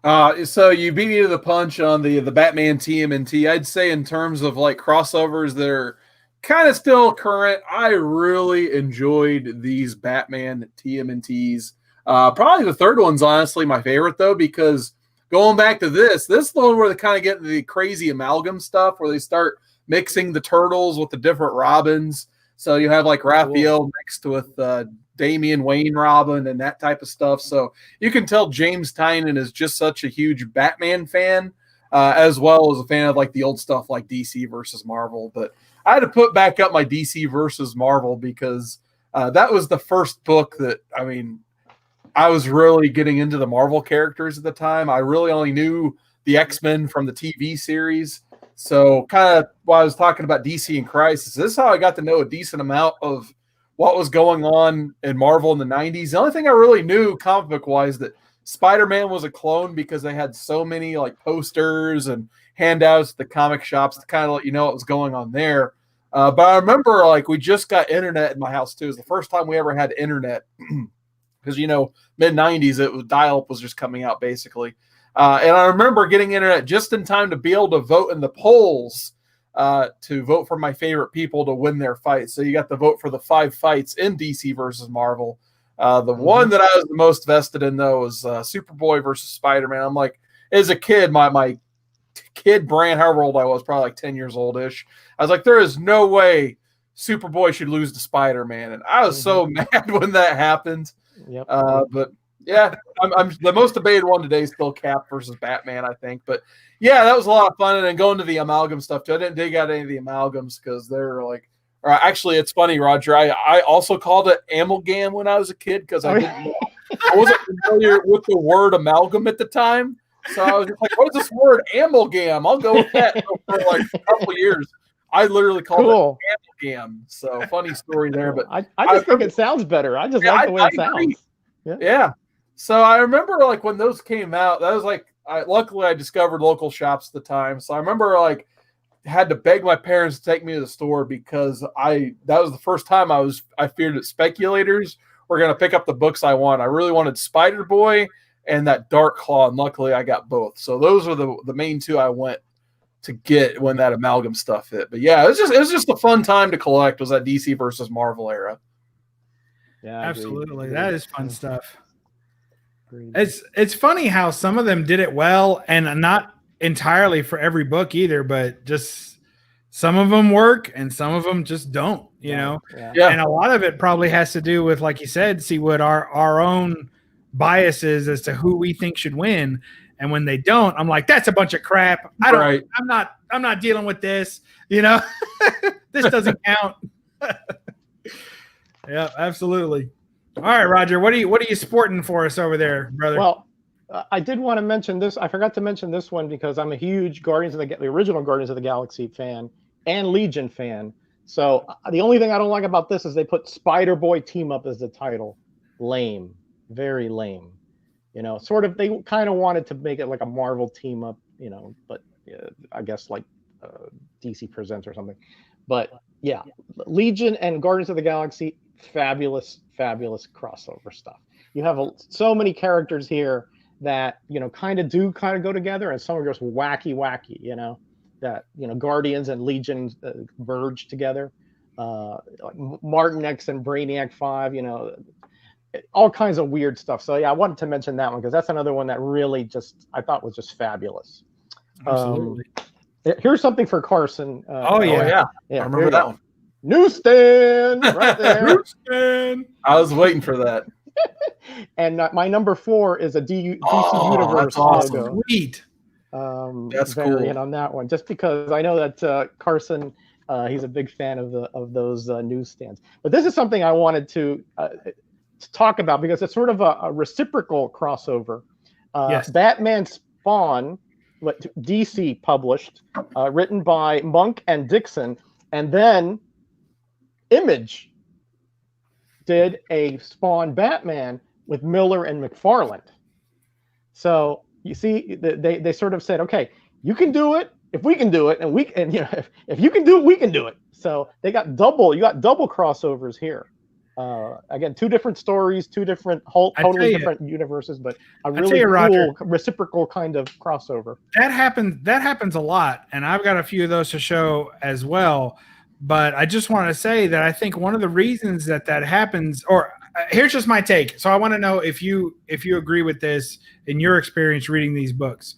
So you beat me to the punch on the Batman TMNT. I'd say in terms of like crossovers that are kind of still current, I really enjoyed these Batman TMNTs. Probably the third one's honestly my favorite though, because going back to this is the one where they kind of get into the crazy amalgam stuff where they start mixing the Turtles with the different Robins. So you have like Raphael mixed with Damian Wayne Robin and that type of stuff. So you can tell James Tynion is just such a huge Batman fan, as well as a fan of like the old stuff like DC versus Marvel. But I had to put back up my DC versus Marvel because that was the first book that, I mean, I was really getting into the Marvel characters at the time. I really only knew the X-Men from the TV series. So kind of while I was talking about DC and Crisis, this is how I got to know a decent amount of what was going on in Marvel in the 90s. The only thing I really knew comic book wise that Spider-Man was a clone because they had so many like posters and handouts at the comic shops to kind of let you know what was going on there. But I remember like we just got internet in my house too. It was the first time we ever had internet because, you know, mid 90s, it was dial-up was just coming out basically. And I remember getting internet just in time to be able to vote in the polls to vote for my favorite people to win their fights. So you got to vote for the 5 fights in DC versus Marvel. The one that I was the most vested in, though, was Superboy versus Spider-Man. I'm like, as a kid, my kid brain, however old I was, probably like 10 years old-ish, I was like, there is no way Superboy should lose to Spider-Man. And I was so mad when that happened. Yep. But yeah, I'm the most debated one today is still Cap versus Batman, I think. But yeah, that was a lot of fun. And then going to the amalgam stuff too. I didn't dig out any of the amalgams because they're like, or actually, it's funny, Roger. I also called it amalgam when I was a kid because I didn't know, I wasn't familiar with the word amalgam at the time. So I was just like, what is this word amalgam? I'll go with that. So for like a couple of years, I literally called it amalgam. So funny story there. But I just think it sounds better. I just like the way it sounds. Yeah. So I remember like when those came out, that was like, luckily I discovered local shops at the time. So I remember like had to beg my parents to take me to the store because that was the first time I feared that speculators were going to pick up the books I want. I really wanted Spider-Boy and that Dark Claw, and luckily I got both. So those are the main two I went to get when that amalgam stuff hit. But yeah, it was just a fun time to collect, was that DC versus Marvel era. Yeah, absolutely. That is fun stuff. It's funny how some of them did it well, and not entirely for every book either, but just some of them work and some of them just don't, you know? Yeah. And a lot of it probably has to do with, like you said, see what our own biases as to who we think should win. And when they don't, I'm like, that's a bunch of crap. I'm not dealing with this, you know, this doesn't count. Yeah, absolutely. All right, Roger, what are you sporting for us over there, brother? Well, I did want to mention this. I forgot to mention this one because I'm a huge the original Guardians of the Galaxy fan and Legion fan. So the only thing I don't like about this is they put Spider-Boy team up as the title. Lame, very lame. You know, sort of, they kind of wanted to make it like a Marvel team up, you know, but I guess like DC Presents or something. But yeah, Legion and Guardians of the Galaxy, fabulous crossover stuff. You have so many characters here that, you know, kind of go together, and some are just wacky, you know, that, you know, Guardians and Legion verge together. Like Martin X and Brainiac 5, you know, all kinds of weird stuff. So yeah, I wanted to mention that one because that's another one that really I thought was just fabulous. Absolutely. Here's something for Carson. Yeah. I remember that one. Newsstand right there. Newsstand. I was waiting for that. And my number 4 is a DC Universe awesome. logo. Sweet. That's variant on that one, just because I know that Carson, he's a big fan of those newsstands. But this is something I wanted to talk about because it's sort of a reciprocal crossover. Yes. Batman Spawn, what DC published, written by Monk and Dixon, and then Image did a Spawn Batman with Miller and McFarlane. So you see, they sort of said, okay, you can do it, if we can do it, and if you can do it, we can do it. So you got double crossovers here. Again, two different stories, two different totally different universes, but a really cool Roger, reciprocal kind of crossover. That happens a lot, and I've got a few of those to show as well. But I just want to say that I think one of the reasons that happens, or here's just my take. So I want to know if you agree with this in your experience reading these books.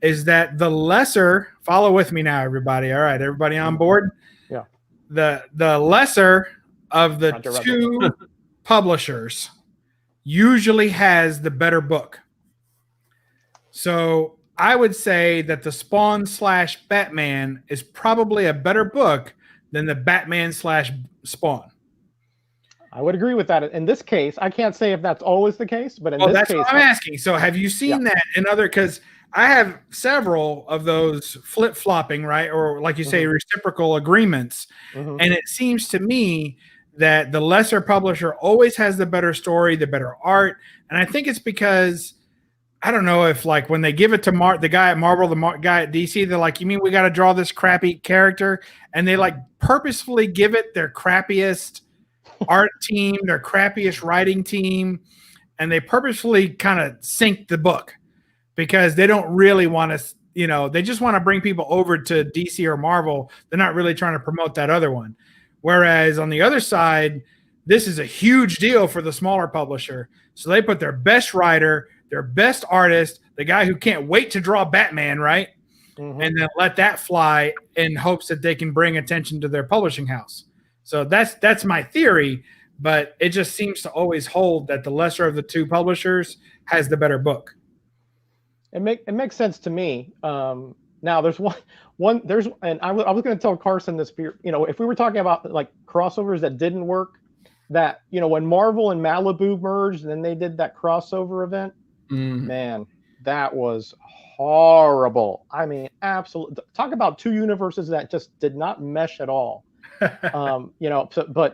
Is that the lesser, follow with me now, everybody. All right, everybody on board? Yeah. The lesser of the two publishers usually has the better book. So I would say that the Spawn / Batman is probably a better book than the Batman / Spawn. I would agree with that. In this case, I can't say if that's always the case, but in this that's case, what I'm asking. So have you seen that in other? Because I have several of those flip-flopping, right? Or like you say, reciprocal agreements. And it seems to me that the lesser publisher always has the better story, the better art. And I think it's because, I don't know if like when they give it to the guy at Marvel, the guy at DC, they're like, you mean we got to draw this crappy character? And they like purposefully give it their crappiest art team, their crappiest writing team. And they purposefully kind of sink the book because they don't really want to, they just want to bring people over to DC or Marvel. They're not really trying to promote that other one. Whereas on the other side, this is a huge deal for the smaller publisher. So they put their best writer, their best artist, the guy who can't wait to draw Batman, right? And then let that fly in hopes that they can bring attention to their publishing house. So that's my theory, but it just seems to always hold that the lesser of the two publishers has the better book. It makes sense to me. Now there's and I was going to tell Carson this, if we were talking about like crossovers that didn't work, that, when Marvel and Malibu merged and then they did that crossover event, man, that was horrible. I mean, absolutely. Talk about two universes that just did not mesh at all. But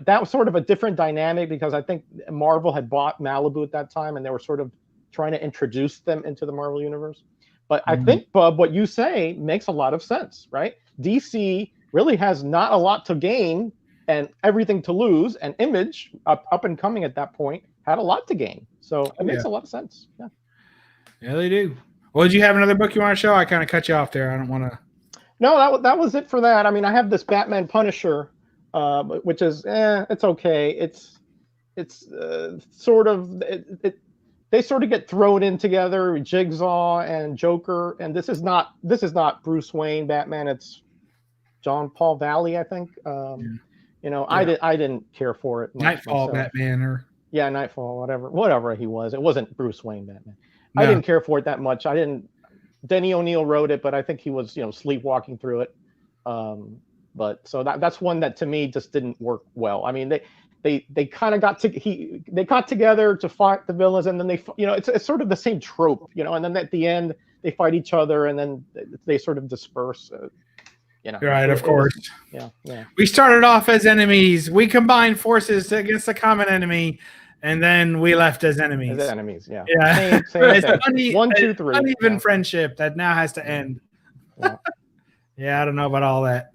that was sort of a different dynamic because I think Marvel had bought Malibu at that time and they were sort of trying to introduce them into the Marvel universe. But I think, Bub, what you say makes a lot of sense, right? DC really has not a lot to gain and everything to lose, and Image, up and coming at that point, had a lot to gain. So it makes a lot of sense. Yeah, they do. Well, did you have another book you want to show? I kind of cut you off there. I don't want to. No, that was it for that. I mean, I have this Batman Punisher, which is, it's okay. It's sort of they sort of get thrown in together, Jigsaw and Joker, and this is not Bruce Wayne Batman. It's John Paul Valley, I think. I didn't care for it. Nightfall Batman, or Nightfall, whatever he was. It wasn't Bruce Wayne Batman. No. I didn't care for it that much. Denny O'Neil wrote it, but I think he was, sleepwalking through it. But so that's one that to me just didn't work well. I mean, they kind of got together to fight the villains, and then it's sort of the same trope, and then at the end they fight each other, and then they sort of disperse. Right, of course. Yeah. We started off as enemies. We combined forces against a common enemy, and then we left as enemies. Yeah. Same it's 1, 2, 3. Uneven friendship that now has to end. Yeah, I don't know about all that.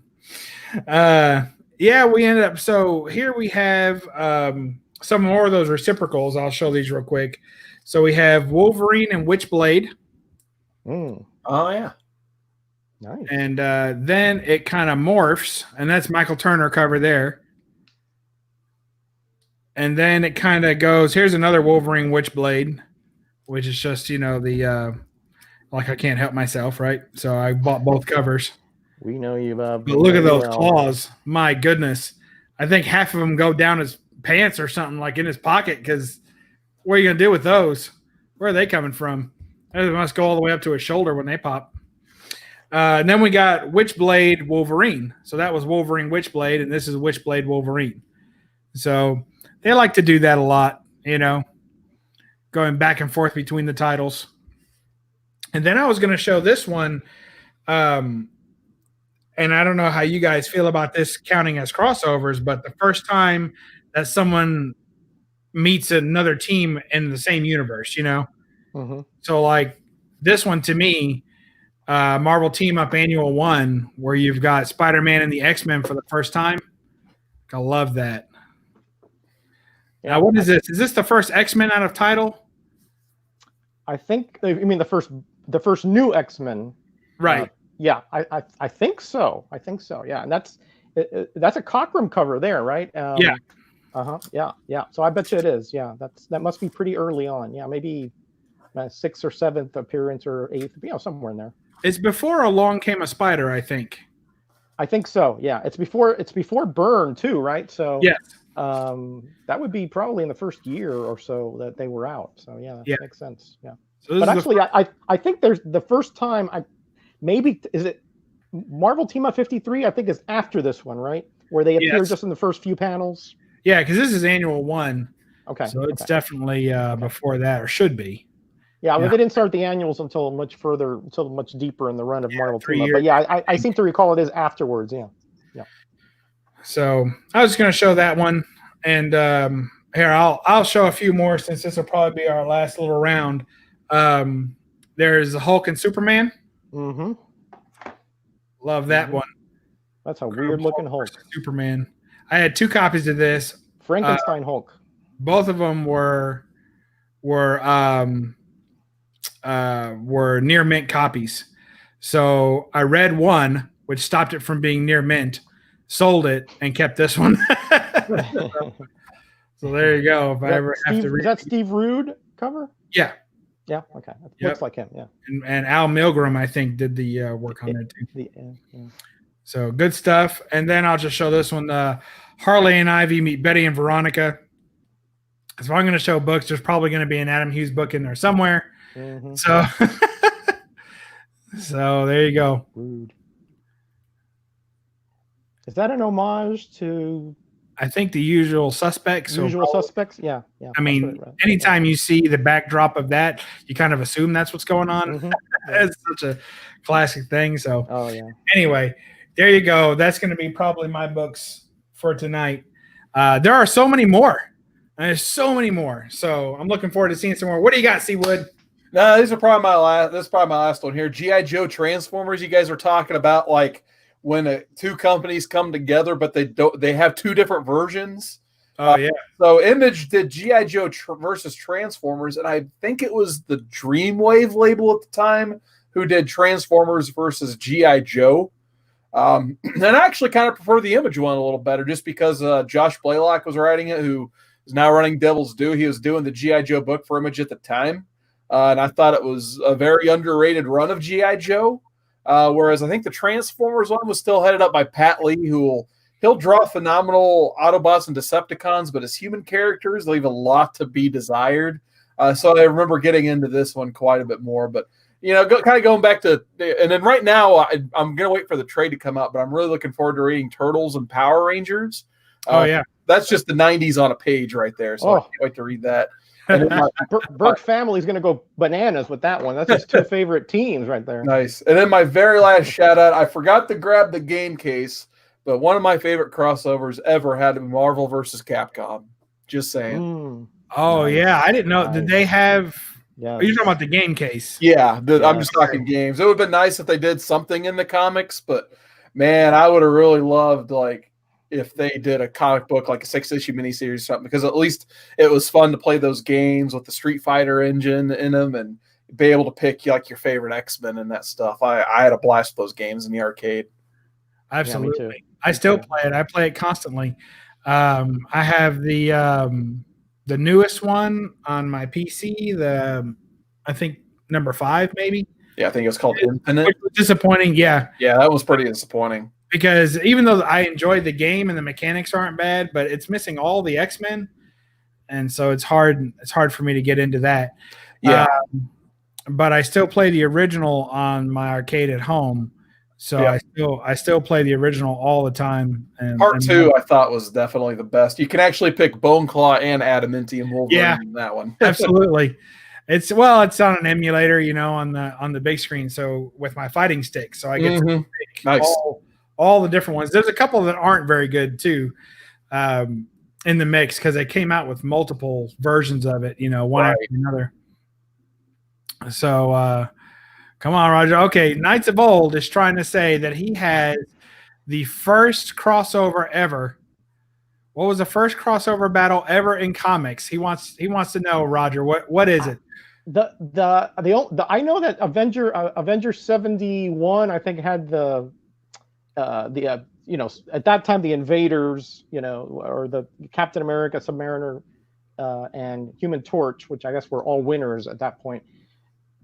We ended up. So here we have some more of those reciprocals. I'll show these real quick. So we have Wolverine and Witchblade. Oh yeah. Nice. And then it kind of morphs, and that's Michael Turner cover there. And then it kind of goes, here's another Wolverine Witchblade, which is just, the like I can't help myself, right? So I bought both covers. We know you, Bob. But look at those claws. My goodness. I think half of them go down his pants or something, like in his pocket, because what are you going to do with those? Where are they coming from? They must go all the way up to his shoulder when they pop. And then we got Witchblade Wolverine. So that was Wolverine Witchblade, and this is Witchblade Wolverine. So they like to do that a lot, going back and forth between the titles. And then I was going to show this one, and I don't know how you guys feel about this counting as crossovers, but the first time that someone meets another team in the same universe, So like this one to me, Marvel Team Up Annual 1, where you've got Spider-Man and the X-Men for the first time. I love that. Yeah, now, what is this? Is this the first X-Men out of title? I think. You mean the first new X-Men? Right. Yeah, I think so. I think so. Yeah, and that's a Cockrum cover there, right? Yeah. Yeah. So I bet you it is. Yeah, that must be pretty early on. Yeah, maybe 6th or 7th appearance or 8th, somewhere in there. It's before Along Came a Spider, I think. I think so. Yeah, it's before Burn too, right? So yes, that would be probably in the first year or so that they were out. So yeah, that makes sense. Yeah, so but actually, I think there's the first time maybe is it Marvel Team Up 53? I think is after this one, right? Where they appear just in the first few panels. Yeah, because this is Annual 1. Okay, so it's definitely before that, or should be. Yeah, well, they didn't start the annuals until much deeper in the run of Marvel Team Up. But yeah, I seem to recall it is afterwards. Yeah. So I was going to show that one, and here I'll show a few more since this will probably be our last little round. There's Hulk and Superman. Mm-hmm. Love that one. That's a weird looking Hulk. Superman. I had 2 copies of this. Frankenstein Hulk. Both of them were near mint copies. So I read one, which stopped it from being near mint, sold it, and kept this one. So there you go. If I ever have to read, is that Steve Rude cover? Yeah. Yeah. Okay. Looks like him. Yeah. And Al Milgram, I think, did the work on it too. So good stuff. And then I'll just show this one. Harley and Ivy meet Betty and Veronica. So if I'm going to show books, there's probably going to be an Adam Hughes book in there somewhere. Mm-hmm. So there you go. Rude. Is that an homage to? I think The Usual Suspects. Suspects? Yeah. I mean, anytime you see the backdrop of that, you kind of assume that's what's going on. Mm-hmm. It's such a classic thing. So, anyway, there you go. That's going to be probably my books for tonight. There are so many more. There's so many more. So I'm looking forward to seeing some more. What do you got, Seawood? No, these are probably my last. This is probably my last one here. G.I. Joe Transformers. You guys were talking about like when 2 companies come together, but they have 2 different versions. Oh yeah. So Image did G.I. Joe versus Transformers, and I think it was the Dreamwave label at the time who did Transformers versus G.I. Joe. And I actually kind of prefer the Image one a little better, just because Josh Blaylock was writing it, who is now running Devil's Due. He was doing the G.I. Joe book for Image at the time. And I thought it was a very underrated run of G.I. Joe. Whereas I think the Transformers one was still headed up by Pat Lee, he'll draw phenomenal Autobots and Decepticons, but his human characters leave a lot to be desired. So I remember getting into this one quite a bit more. But, kind of going back to – and then right now I'm going to wait for the trade to come out, but I'm really looking forward to reading Turtles and Power Rangers. That's just the 90s on a page right there, so I can't wait to read that. Burke family is going to go bananas with that one. That's his 2 favorite teams right there. Nice. And then my very last shout out, I forgot to grab the game case, but one of my favorite crossovers ever had to be Marvel versus Capcom. Just saying. Oh, nice. Yeah. I didn't know. Did they have you're talking about the game case? Yeah, I'm just talking games. It would have been nice if they did something in the comics, but man, I would have really loved if they did a comic book, like a 6-issue miniseries or something, because at least it was fun to play those games with the Street Fighter engine in them and be able to pick like your favorite X-Men and that stuff. I had a blast with those games in the arcade. Absolutely. Yeah, I still play it. I play it constantly. I have the newest one on my PC, I think number 5 maybe. Yeah, I think it was called Infinite. Which was disappointing, yeah. Yeah, that was pretty disappointing. Because even though I enjoyed the game and the mechanics aren't bad, but it's missing all the X-Men, and so it's hard for me to get into that. Yeah. But I still play the original on my arcade at home, so I still play the original all the time. Part 2 I thought was definitely the best. You can actually pick Bone Claw and Adamantium Wolverine in that one. Absolutely. It's on an emulator, on the big screen. So with my fighting stick, so I get to pick all the different ones. There's a couple that aren't very good too, in the mix, because they came out with multiple versions of it. One after another. So Come on, Roger. Okay, Knights of Old is trying to say that he has the first crossover ever. What was the first crossover battle ever in comics? He wants to know, Roger. What is it? I know that Avenger 71, I think, had the at that time the Invaders, or the Captain America, Submariner, and Human Torch, which I guess were all winners at that point.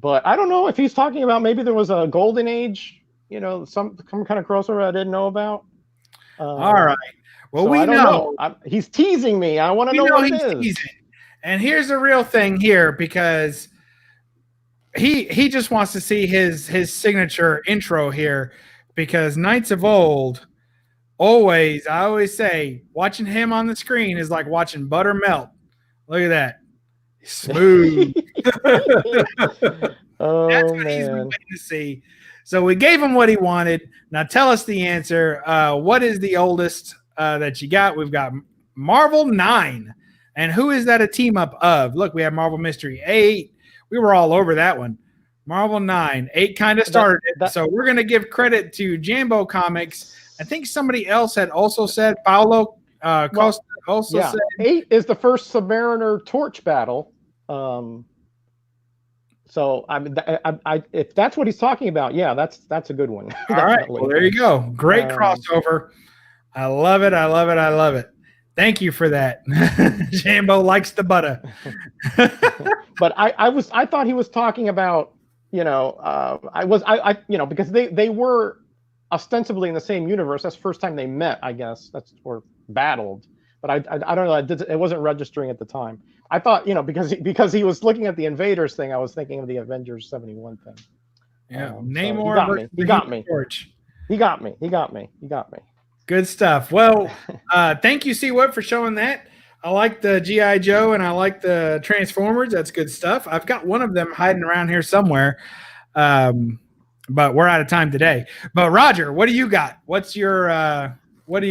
But I don't know if he's talking about maybe there was a Golden Age, some kind of crossover I didn't know about. All right. Well, so we I don't know. He's teasing me. I want to know what it is. Teasing. And here's the real thing here, because he just wants to see his signature intro here, because Knights of Old, I always say, watching him on the screen is like watching butter melt. Look at that. Smooth. Oh, that's what he's been waiting to see. So we gave him what he wanted. Now tell us the answer. What is the oldest that you got? We've got Marvel 9. And who is that a team up of? Look, we have Marvel Mystery 8. We were all over that one. Marvel 9. 8 kind of started it. So we're going to give credit to Jambo Comics. I think somebody else had also said, Paolo Costa also said. 8 is the first Submariner Torch battle. So if that's what he's talking about, yeah, that's a good one. All right, well, there you go. Great crossover. I love it. I love it. I love it. Thank you for that. Jambo likes the butter. But I thought he was talking about, because they were ostensibly in the same universe. That's the first time they met, I guess. Or battled. But I don't know. It wasn't registering at the time. I thought, because he was looking at the Invaders thing, I was thinking of the Avengers 71 thing. Yeah, Namor. He got me. He got me. Good stuff. Well, thank you, C-Web, for showing that. I like the G.I. Joe and I like the Transformers. That's good stuff. I've got one of them hiding around here somewhere, but we're out of time today. But Roger, what do you got? What's your what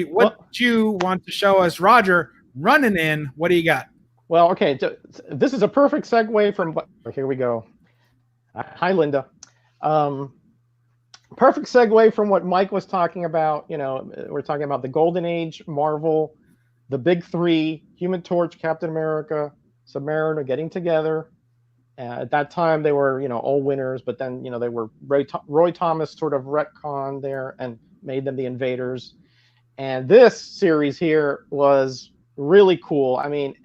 you want to show us, Roger? Running in. What do you got? Well, okay. This is a perfect segue from. Here we go. Hi, Linda. Perfect segue from what Mike was talking about. We're talking about the Golden Age, Marvel, the big three: Human Torch, Captain America, Submariner getting together. At that time, they were all winners, but then they were Roy Thomas sort of retconned there and made them the Invaders. And this series here was really cool. I mean,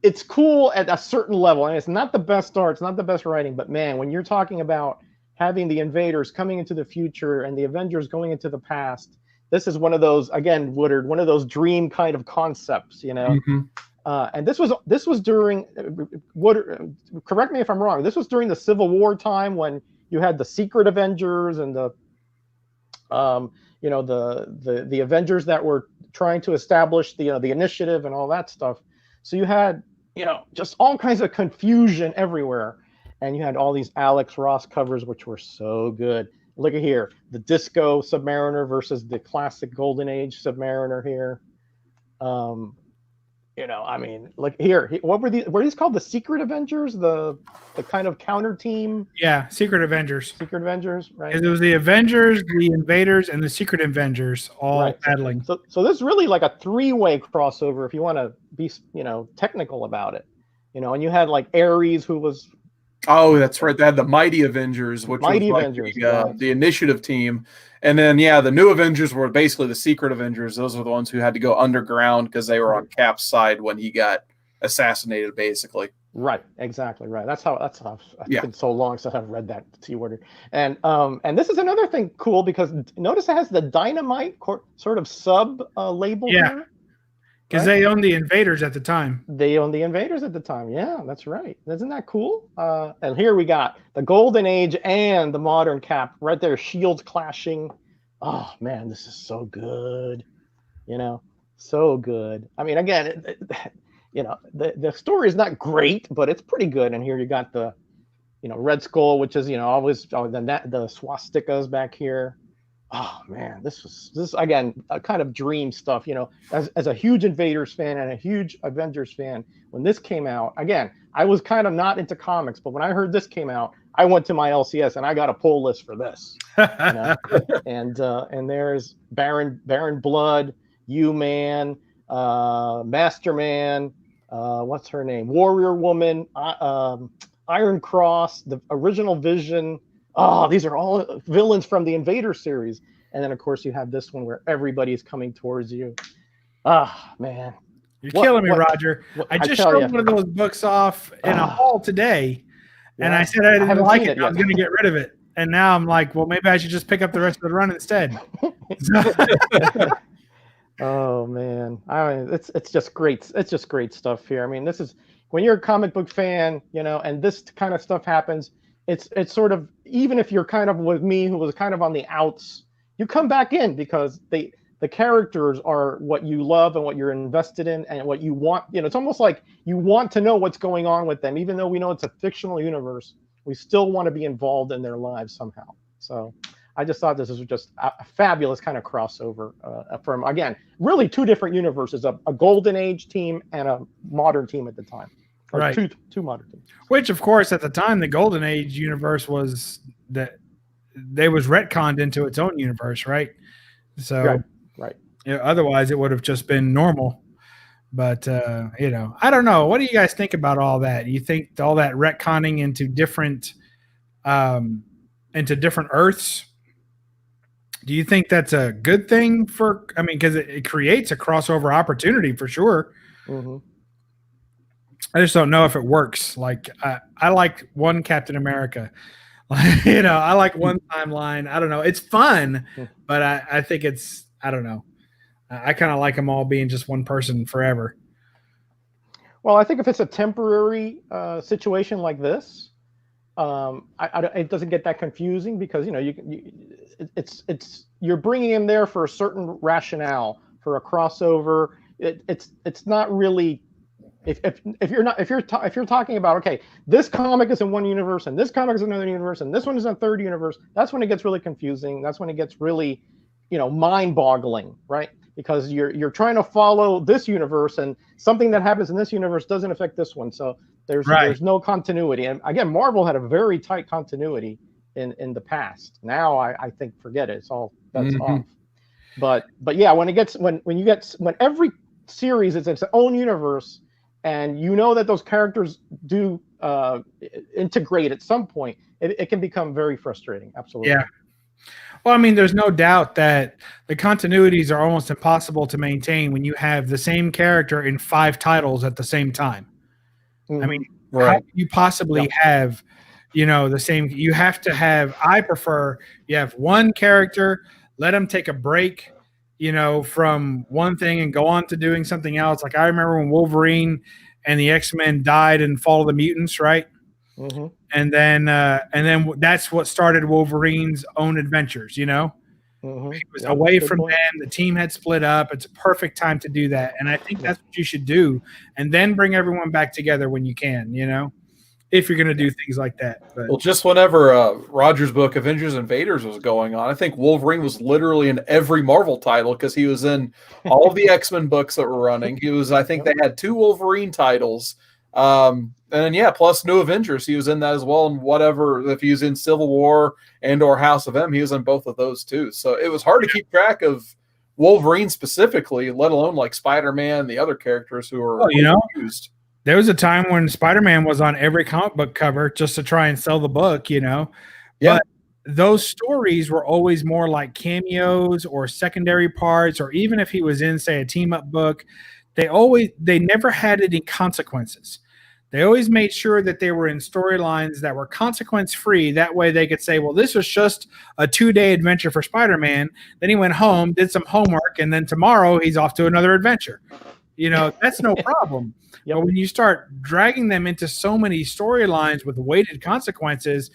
it's cool at a certain level. And it's not the best art, it's not the best writing, but man, when you're talking about having the Invaders coming into the future and the Avengers going into the past, this is one of those, again, Woodard, one of those dream kind of concepts, Mm-hmm. And this was during, Woodard, correct me if I'm wrong, this was during the Civil War time when you had the Secret Avengers and the Avengers that were trying to establish the initiative and all that stuff. So you had just all kinds of confusion everywhere, and you had all these Alex Ross covers which were so good. Look at here, the Disco Submariner versus the classic Golden Age Submariner here. I mean, like here, what were these called? The Secret Avengers, the kind of counter team. Yeah, Secret Avengers. Secret Avengers, right? It was the Avengers, the Invaders, and the Secret Avengers all battling. So this is really like a three-way crossover, if you want to be, technical about it. And you had like Ares, who was. Oh, that's right. They had the Mighty Avengers, which was like the initiative team. And then, the new Avengers were basically the Secret Avengers. Those were the ones who had to go underground because they were on Cap's side when he got assassinated, basically. Right. Exactly. Right. That's how it's been so long since I've read that T-word. And this is another thing cool because notice it has the Dynamite sort of sub label here. Because they owned the Invaders at the time. They owned the Invaders at the time. Yeah, that's right. Isn't that cool? And here we got the Golden Age and the modern Cap right there, shields clashing. Oh, man, this is so good. So good. I mean, again, the story is not great, but it's pretty good. And here you got the, Red Skull, which is, always the swastikas back here. Oh man, this again a kind of dream stuff. As a huge Invaders fan and a huge Avengers fan, when this came out, again, I was kind of not into comics, but when I heard this came out, I went to my LCS and I got a pull list for this. You know? And there's Baron Blood, U-Man, Master Man, what's her name? Warrior Woman, Iron Cross, the original Vision. Oh, these are all villains from the Invader series. And then, of course, you have this one where everybody's coming towards you. Ah, man. You're killing me, Roger. I just showed one of those books off in a hall today, and I said I didn't like it. I was going to get rid of it. And now I'm like, well, maybe I should just pick up the rest of the run instead. Oh, man. I mean, it's just great. It's just great stuff here. I mean, this is when you're a comic book fan, you know, and this kind of stuff happens. It's sort of, even if you're kind of with me, who was kind of on the outs, you come back in because the characters are what you love and what you're invested in and what you want. You know, it's almost like you want to know what's going on with them, even though we know it's a fictional universe. We still want to be involved in their lives somehow. So I just thought this was just a fabulous kind of crossover from, again, really two different universes, a golden age team and a modern team at the time. Or right. Two modern teams. Which, of course, at the time, the golden age universe was that they was retconned into its own universe, right? So, right. You know, otherwise it would have just been normal. But you know, I don't know. What do you guys think about all that? You think all that retconning into different Earths? Do you think that's a good thing for? I mean, because it creates a crossover opportunity for sure. Mm-hmm. I just don't know if it works. Like I like one Captain America. You know, I like one timeline. I don't know. It's fun, but I think it's, I don't know. I kind of like them all being just one person forever. Well, I think if it's a temporary situation like this, it doesn't get that confusing because, you know, you're bringing him there for a certain rationale for a crossover. It's not really. If you're talking about, okay, this comic is in one universe and this comic is in another universe and this one is in a third universe, that's when it gets really confusing. That's when it gets really, you know, mind-boggling, right? Because you're trying to follow this universe and something that happens in this universe doesn't affect this one. So there's no continuity. And again, Marvel had a very tight continuity in the past. Now I think forget it. It's all that's off. But yeah, when every series is its own universe. And you know that those characters do integrate at some point, it can become very frustrating. Absolutely. Yeah. Well, I mean, there's no doubt that the continuities are almost impossible to maintain when you have the same character in 5 titles at the same time. I mean, how can you possibly have, you know, the same? You have to have, I prefer, you have one character, let them take a break, you know, from one thing and go on to doing something else. Like I remember when Wolverine and the X-Men died in Fall of the Mutants, right? Mm-hmm. And then that's what started Wolverine's own adventures, you know? Mm-hmm. He was away from them. The team had split up. It's a perfect time to do that. And I think that's what you should do. And then bring everyone back together when you can, you know? If you're going to do things like that. But. Well, just whenever Roger's book, Avengers Invaders, was going on, I think Wolverine was literally in every Marvel title because he was in all of the X-Men books that were running. He was, I think they had 2 Wolverine titles. And then, plus New Avengers, he was in that as well. And whatever, if he was in Civil War and or House of M, he was in both of those too. So it was hard to keep track of Wolverine specifically, let alone like Spider-Man and the other characters who are used. There was a time when Spider-Man was on every comic book cover just to try and sell the book, you know. Yeah. But those stories were always more like cameos or secondary parts, or even if he was in, say, a team-up book, they never had any consequences. They always made sure that they were in storylines that were consequence-free. That way they could say, well, this was just a 2-day adventure for Spider-Man. Then he went home, did some homework, and then tomorrow he's off to another adventure. You know, that's no problem. But when you start dragging them into so many storylines with weighted consequences,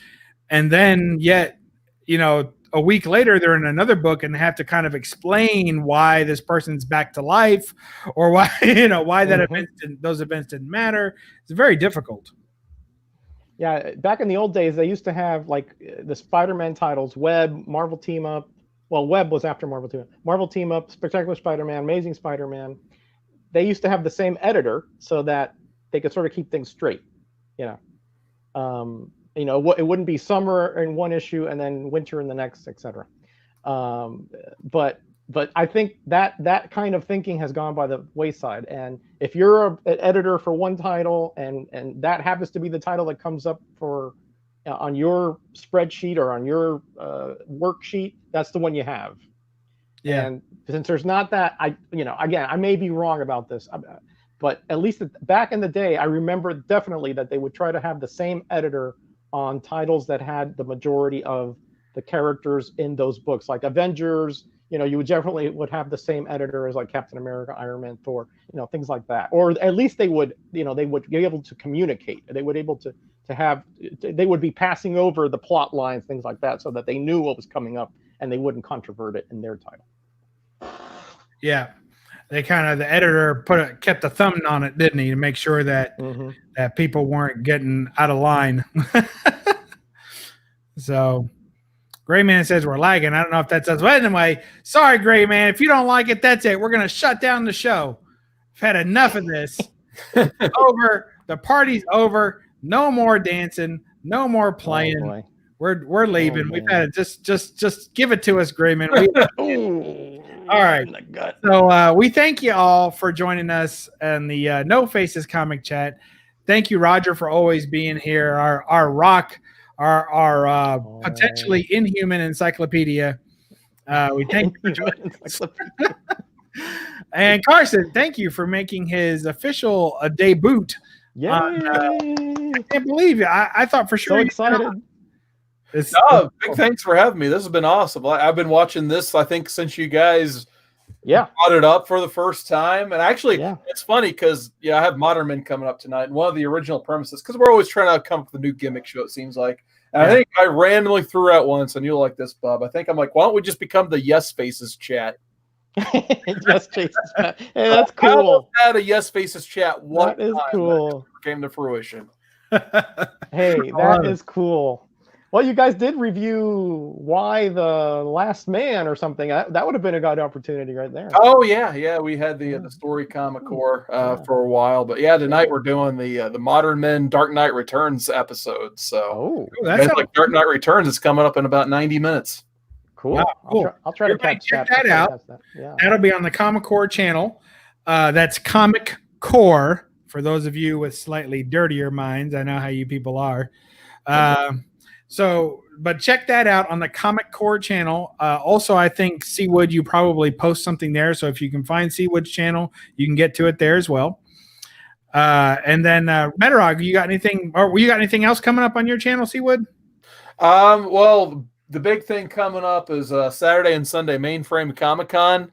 and then yet, you know, a week later they're in another book and have to kind of explain why this person's back to life or why, you know, why those events didn't matter. It's very difficult. Yeah, back in the old days, they used to have like the Spider-Man titles, Web, Marvel Team Up. Well, Web was after Marvel Team Up. Marvel Team Up, Spectacular Spider-Man, Amazing Spider-Man. They used to have the same editor so that they could sort of keep things straight, you know. You know, it wouldn't be summer in one issue and then winter in the next, etc. But I think that kind of thinking has gone by the wayside. And if you're an editor for one title and that happens to be the title that comes up for on your spreadsheet or on your worksheet, that's the one you have. Yeah. And since there's not that, again, I may be wrong about this, but at least back in the day, I remember definitely that they would try to have the same editor on titles that had the majority of the characters in those books, like Avengers. You would definitely have the same editor as like Captain America, Iron Man, Thor, things like that. Or at least they would be able to communicate. They would able to have, they would be passing over the plot lines, things like that, so that they knew what was coming up and they wouldn't controvert it in their title. Yeah. They the editor kept a thumb on it, didn't he, to make sure that that people weren't getting out of line. So Gray Man says we're lagging. I don't know if that's us. But anyway, sorry, Gray Man. If you don't like it, that's it. We're going to shut down the show. I've had enough of this. It's over. The party's over. No more dancing. No more playing. Oh, we're leaving. Oh, we've had it. Just give it to us, Gray Man. All right. So we thank you all for joining us in the No Faces Comic Chat. Thank you, Roger, for always being here. Our rock. Our potentially inhuman encyclopedia. We thank you for joining us. And Carson, thank you for making his official debut. Yay! I can't believe it. I thought for sure. So excited. Big thanks for having me. This has been awesome. I've been watching this, I think, since you guys brought it up for the first time. And actually, it's funny because I have Modern Men coming up tonight. And one of the original premises, because we're always trying to come up with a new gimmick show, it seems like. And I think I randomly threw out once, and you'll like this, Bob. I think I'm like, why don't we just become the Yes Faces Chat? Yes Faces Chat. Hey, that's cool. I had a Yes Faces Chat one That is cool. Came to fruition. Hey, that is cool. Well, you guys did review Why the Last Man or something. That would have been a good opportunity right there. Oh yeah. We had the Story Comic Core for a while, but tonight we're doing the Modern Men Dark Knight Returns episode. So that's like Dark Knight Returns. It's coming up in about 90 minutes. Cool. Wow, cool. I'll try to check that out. That'll be on the Comic Core channel. That's Comic Core for those of you with slightly dirtier minds. I know how you people are. But check that out on the Comic Core channel. Also, I think Seawood, you probably post something there. So if you can find Seawood's channel, you can get to it there as well. And then Metarog, you got anything else coming up on your channel, Seawood? Well, the big thing coming up is Saturday and Sunday Mainframe Comic-Con.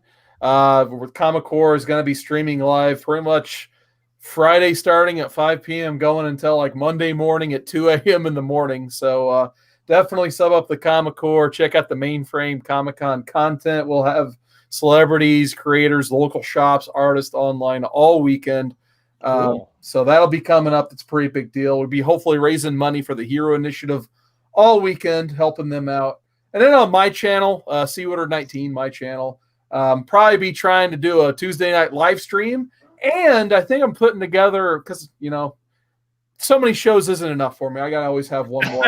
With Comic Core is going to be streaming live pretty much Friday starting at 5 p.m. going until like Monday morning at 2 a.m. in the morning. So definitely sub up the Comic Core. Check out the Mainframe Comic-Con content. We'll have celebrities, creators, local shops, artists online all weekend. Cool. So that'll be coming up. It's a pretty big deal. We'll be hopefully raising money for the Hero Initiative all weekend, helping them out. And then on my channel, Seawater19, my channel, probably be trying to do a Tuesday night live stream. And I think I'm putting together, because, so many shows isn't enough for me. I got to always have one more.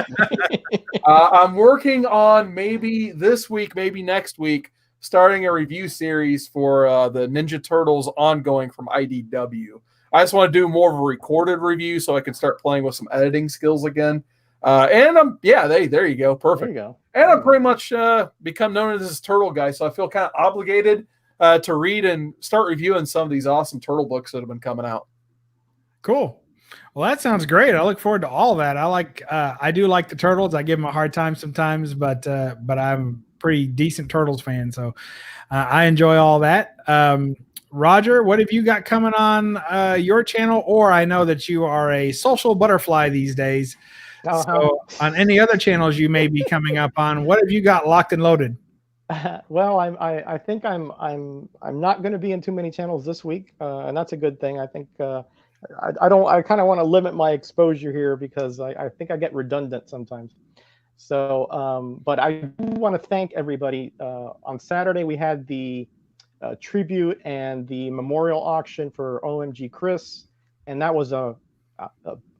I'm working on maybe this week, maybe next week, starting a review series for the Ninja Turtles ongoing from IDW. I just want to do more of a recorded review so I can start playing with some editing skills again. And I'm, there you go. Perfect. There you go. And I'm pretty much become known as this turtle guy. So I feel kind of obligated to read and start reviewing some of these awesome turtle books that have been coming out. Cool. Well, that sounds great. I look forward to all that. I do like the turtles. I give them a hard time sometimes, but I'm a pretty decent Turtles fan. So I enjoy all that. Roger, what have you got coming on your channel? Or I know that you are a social butterfly these days. So on any other channels you may be coming up on, what have you got locked and loaded? Well, I think I'm not going to be in too many channels this week, and that's a good thing. I think I kind of want to limit my exposure here because I think I get redundant sometimes. So, but I do want to thank everybody. On Saturday we had the tribute and the memorial auction for OMG Chris, and that was a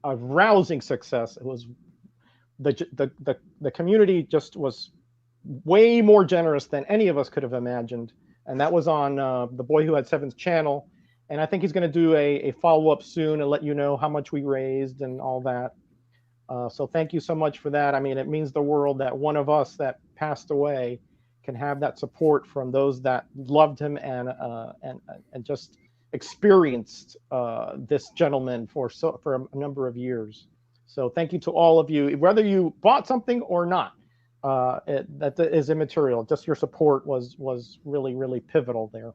rousing success. It was the community just was way more generous than any of us could have imagined. And that was on the Boy Who Had Seven's channel. And I think he's going to do a follow-up soon and let you know how much we raised and all that. So thank you so much for that. I mean, it means the world that one of us that passed away can have that support from those that loved him and just experienced this gentleman for a number of years. So thank you to all of you, whether you bought something or not. That is immaterial. Just your support was really, really pivotal there.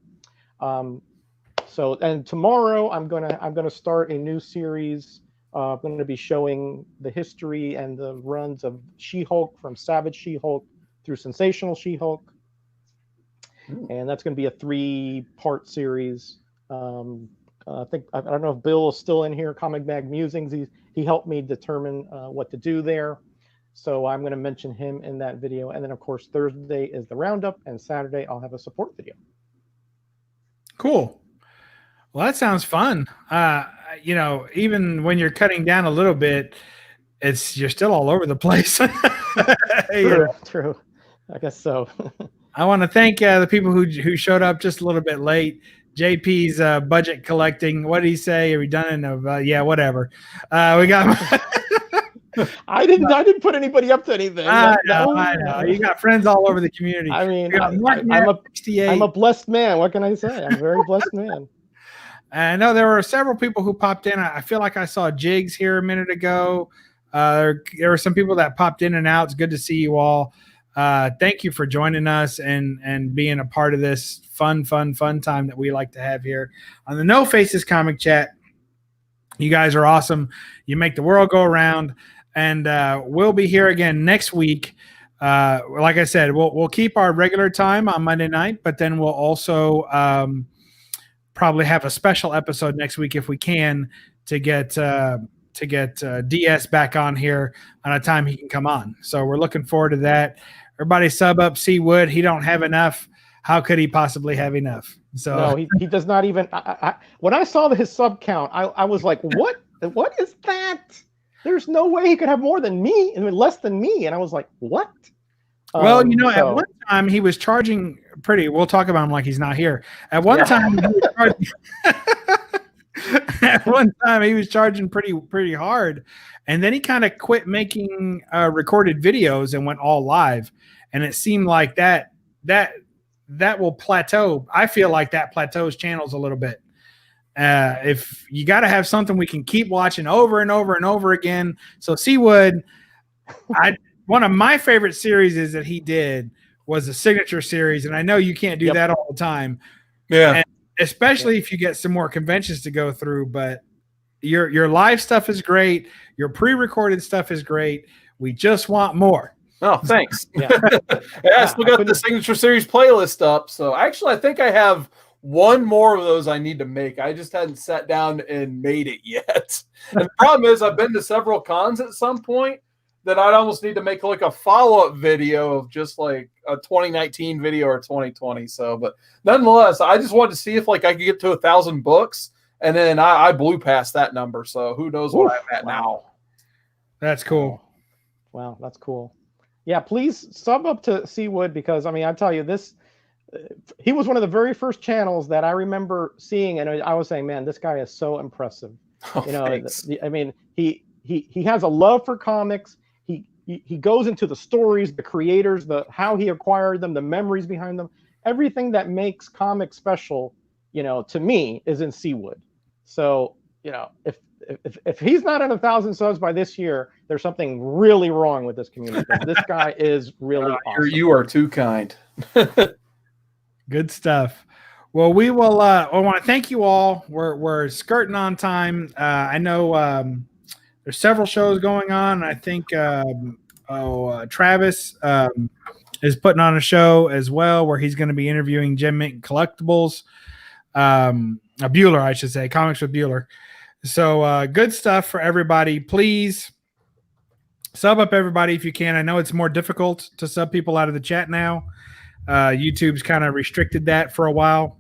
So, and tomorrow I'm gonna start a new series. I'm going to be showing the history and the runs of She-Hulk, from Savage She-Hulk through Sensational She-Hulk, and that's going to be a 3-part series. I don't know if Bill is still in here. Comic Bag Musings. He helped me determine what to do there. So I'm going to mention him in that video. And then, of course, Thursday is the roundup, and Saturday I'll have a support video. Cool. Well, that sounds fun. You know, even when you're cutting down a little bit, you're still all over the place. True. I guess so. I want to thank the people who showed up just a little bit late. JP's budget collecting. What did he say? Are we done in yeah, whatever. We got. I didn't put anybody up to anything. I know. You got friends all over the community. I mean, I'm a blessed man. What can I say? I'm a very blessed man. I know there were several people who popped in. I feel like I saw Jigs here a minute ago. There were some people that popped in and out. It's good to see you all. Thank you for joining us and being a part of this fun time that we like to have here on the No Faces Comic Chat. You guys are awesome. You make the world go around. And we'll be here again next week. Like I said, we'll keep our regular time on Monday night, but then we'll also probably have a special episode next week if we can to get DS back on here on a time he can come on. So we're looking forward to that. Everybody sub up C Wood. He don't have enough. How could he possibly have enough? So no, he does not even. When I saw his sub count, I was like, what is that? There's no way he could have more than me, and less than me. And I was like, what? Well, at one time he was charging pretty. We'll talk about him like he's not here. At one time, he was charging, at one time he was charging pretty hard, and then he kind of quit making recorded videos and went all live. And it seemed like that will plateau. I feel like that plateaus channels a little bit. If you got to have something we can keep watching over and over and over again. So Seawood, one of my favorite series is that he did was the signature series, and I know you can't do that all the time. Yeah, and especially if you get some more conventions to go through. But your live stuff is great. Your pre-recorded stuff is great. We just want more. Oh, thanks. I still got the signature series playlist up. So actually, I think I have one more of those I need to make. I just hadn't sat down and made it yet. And the problem is I've been to several cons at some point that I'd almost need to make like a follow-up video of just like a 2019 video or 2020. So, but nonetheless, I just wanted to see if like I could get to 1,000 books, and then I blew past that number. So who knows what I'm at now. That's cool. Wow, that's cool. Yeah, please sub up to Seawood, because I mean, I tell you this, he was one of the very first channels that I remember seeing, and I was saying, man, this guy is so impressive. Oh, I mean, he has a love for comics. He goes into the stories, the creators, how he acquired them, the memories behind them. Everything that makes comics special, to me, is in Seawood. So, if he's not at 1,000 subs by this year, there's something really wrong with this community. This guy is really awesome. You are too kind. Good stuff. Well, we will. I want to thank you all. We're skirting on time. I know there's several shows going on. I think Travis is putting on a show as well where he's going to be interviewing Jim Mint Collectibles. Bueller, I should say, Comics with Bueller. So good stuff for everybody. Please sub up everybody if you can. I know it's more difficult to sub people out of the chat now. YouTube's kind of restricted that for a while.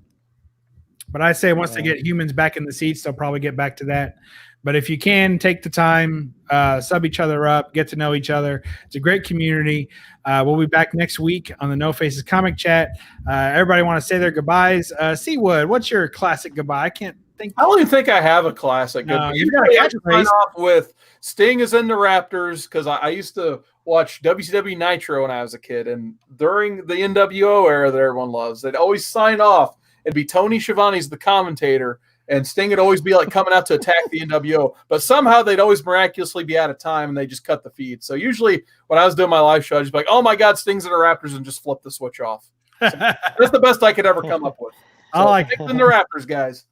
But I say once they get humans back in the seats, they'll probably get back to that. But if you can, take the time, sub each other up, get to know each other. It's a great community. We'll be back next week on the No Faces Comic Chat. Everybody want to say their goodbyes. Seawood, what's your classic goodbye? I can't think. I don't even think I have a classic goodbye. You've got a catchphrase. Off with Sting is in the Raptors because I used to watch WCW Nitro when I was a kid, and during the NWO era that everyone loves, they'd always sign off. It'd be Tony Schiavone's the commentator, and Sting would always be like coming out to attack the NWO, but somehow they'd always miraculously be out of time and they just cut the feed. So usually when I was doing my live show, I'd just be like, oh my God, Sting's in the Raptors, and just flip the switch off. So that's the best I could ever come up with. So, I like Sting's in the Raptors, guys.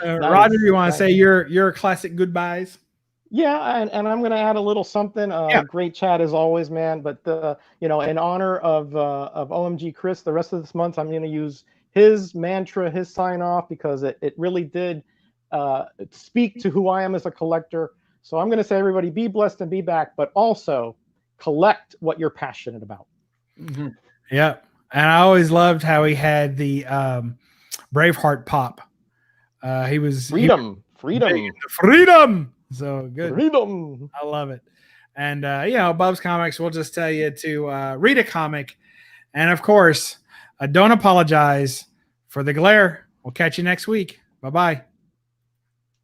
Roger, you want to say your classic goodbyes? Yeah, and I'm going to add a little something. Great chat as always, man. But in honor of OMG Chris, the rest of this month I'm going to use his mantra, his sign off, because it really did speak to who I am as a collector. So I'm going to say, everybody, be blessed and be back, but also collect what you're passionate about. Mm-hmm. Yeah, and I always loved how he had the Braveheart pop. He was freedom. So good. Freedom. I love it. And Bub's Comics, we'll just tell you to read a comic. And of course, don't apologize for the glare. We'll catch you next week. Bye-bye.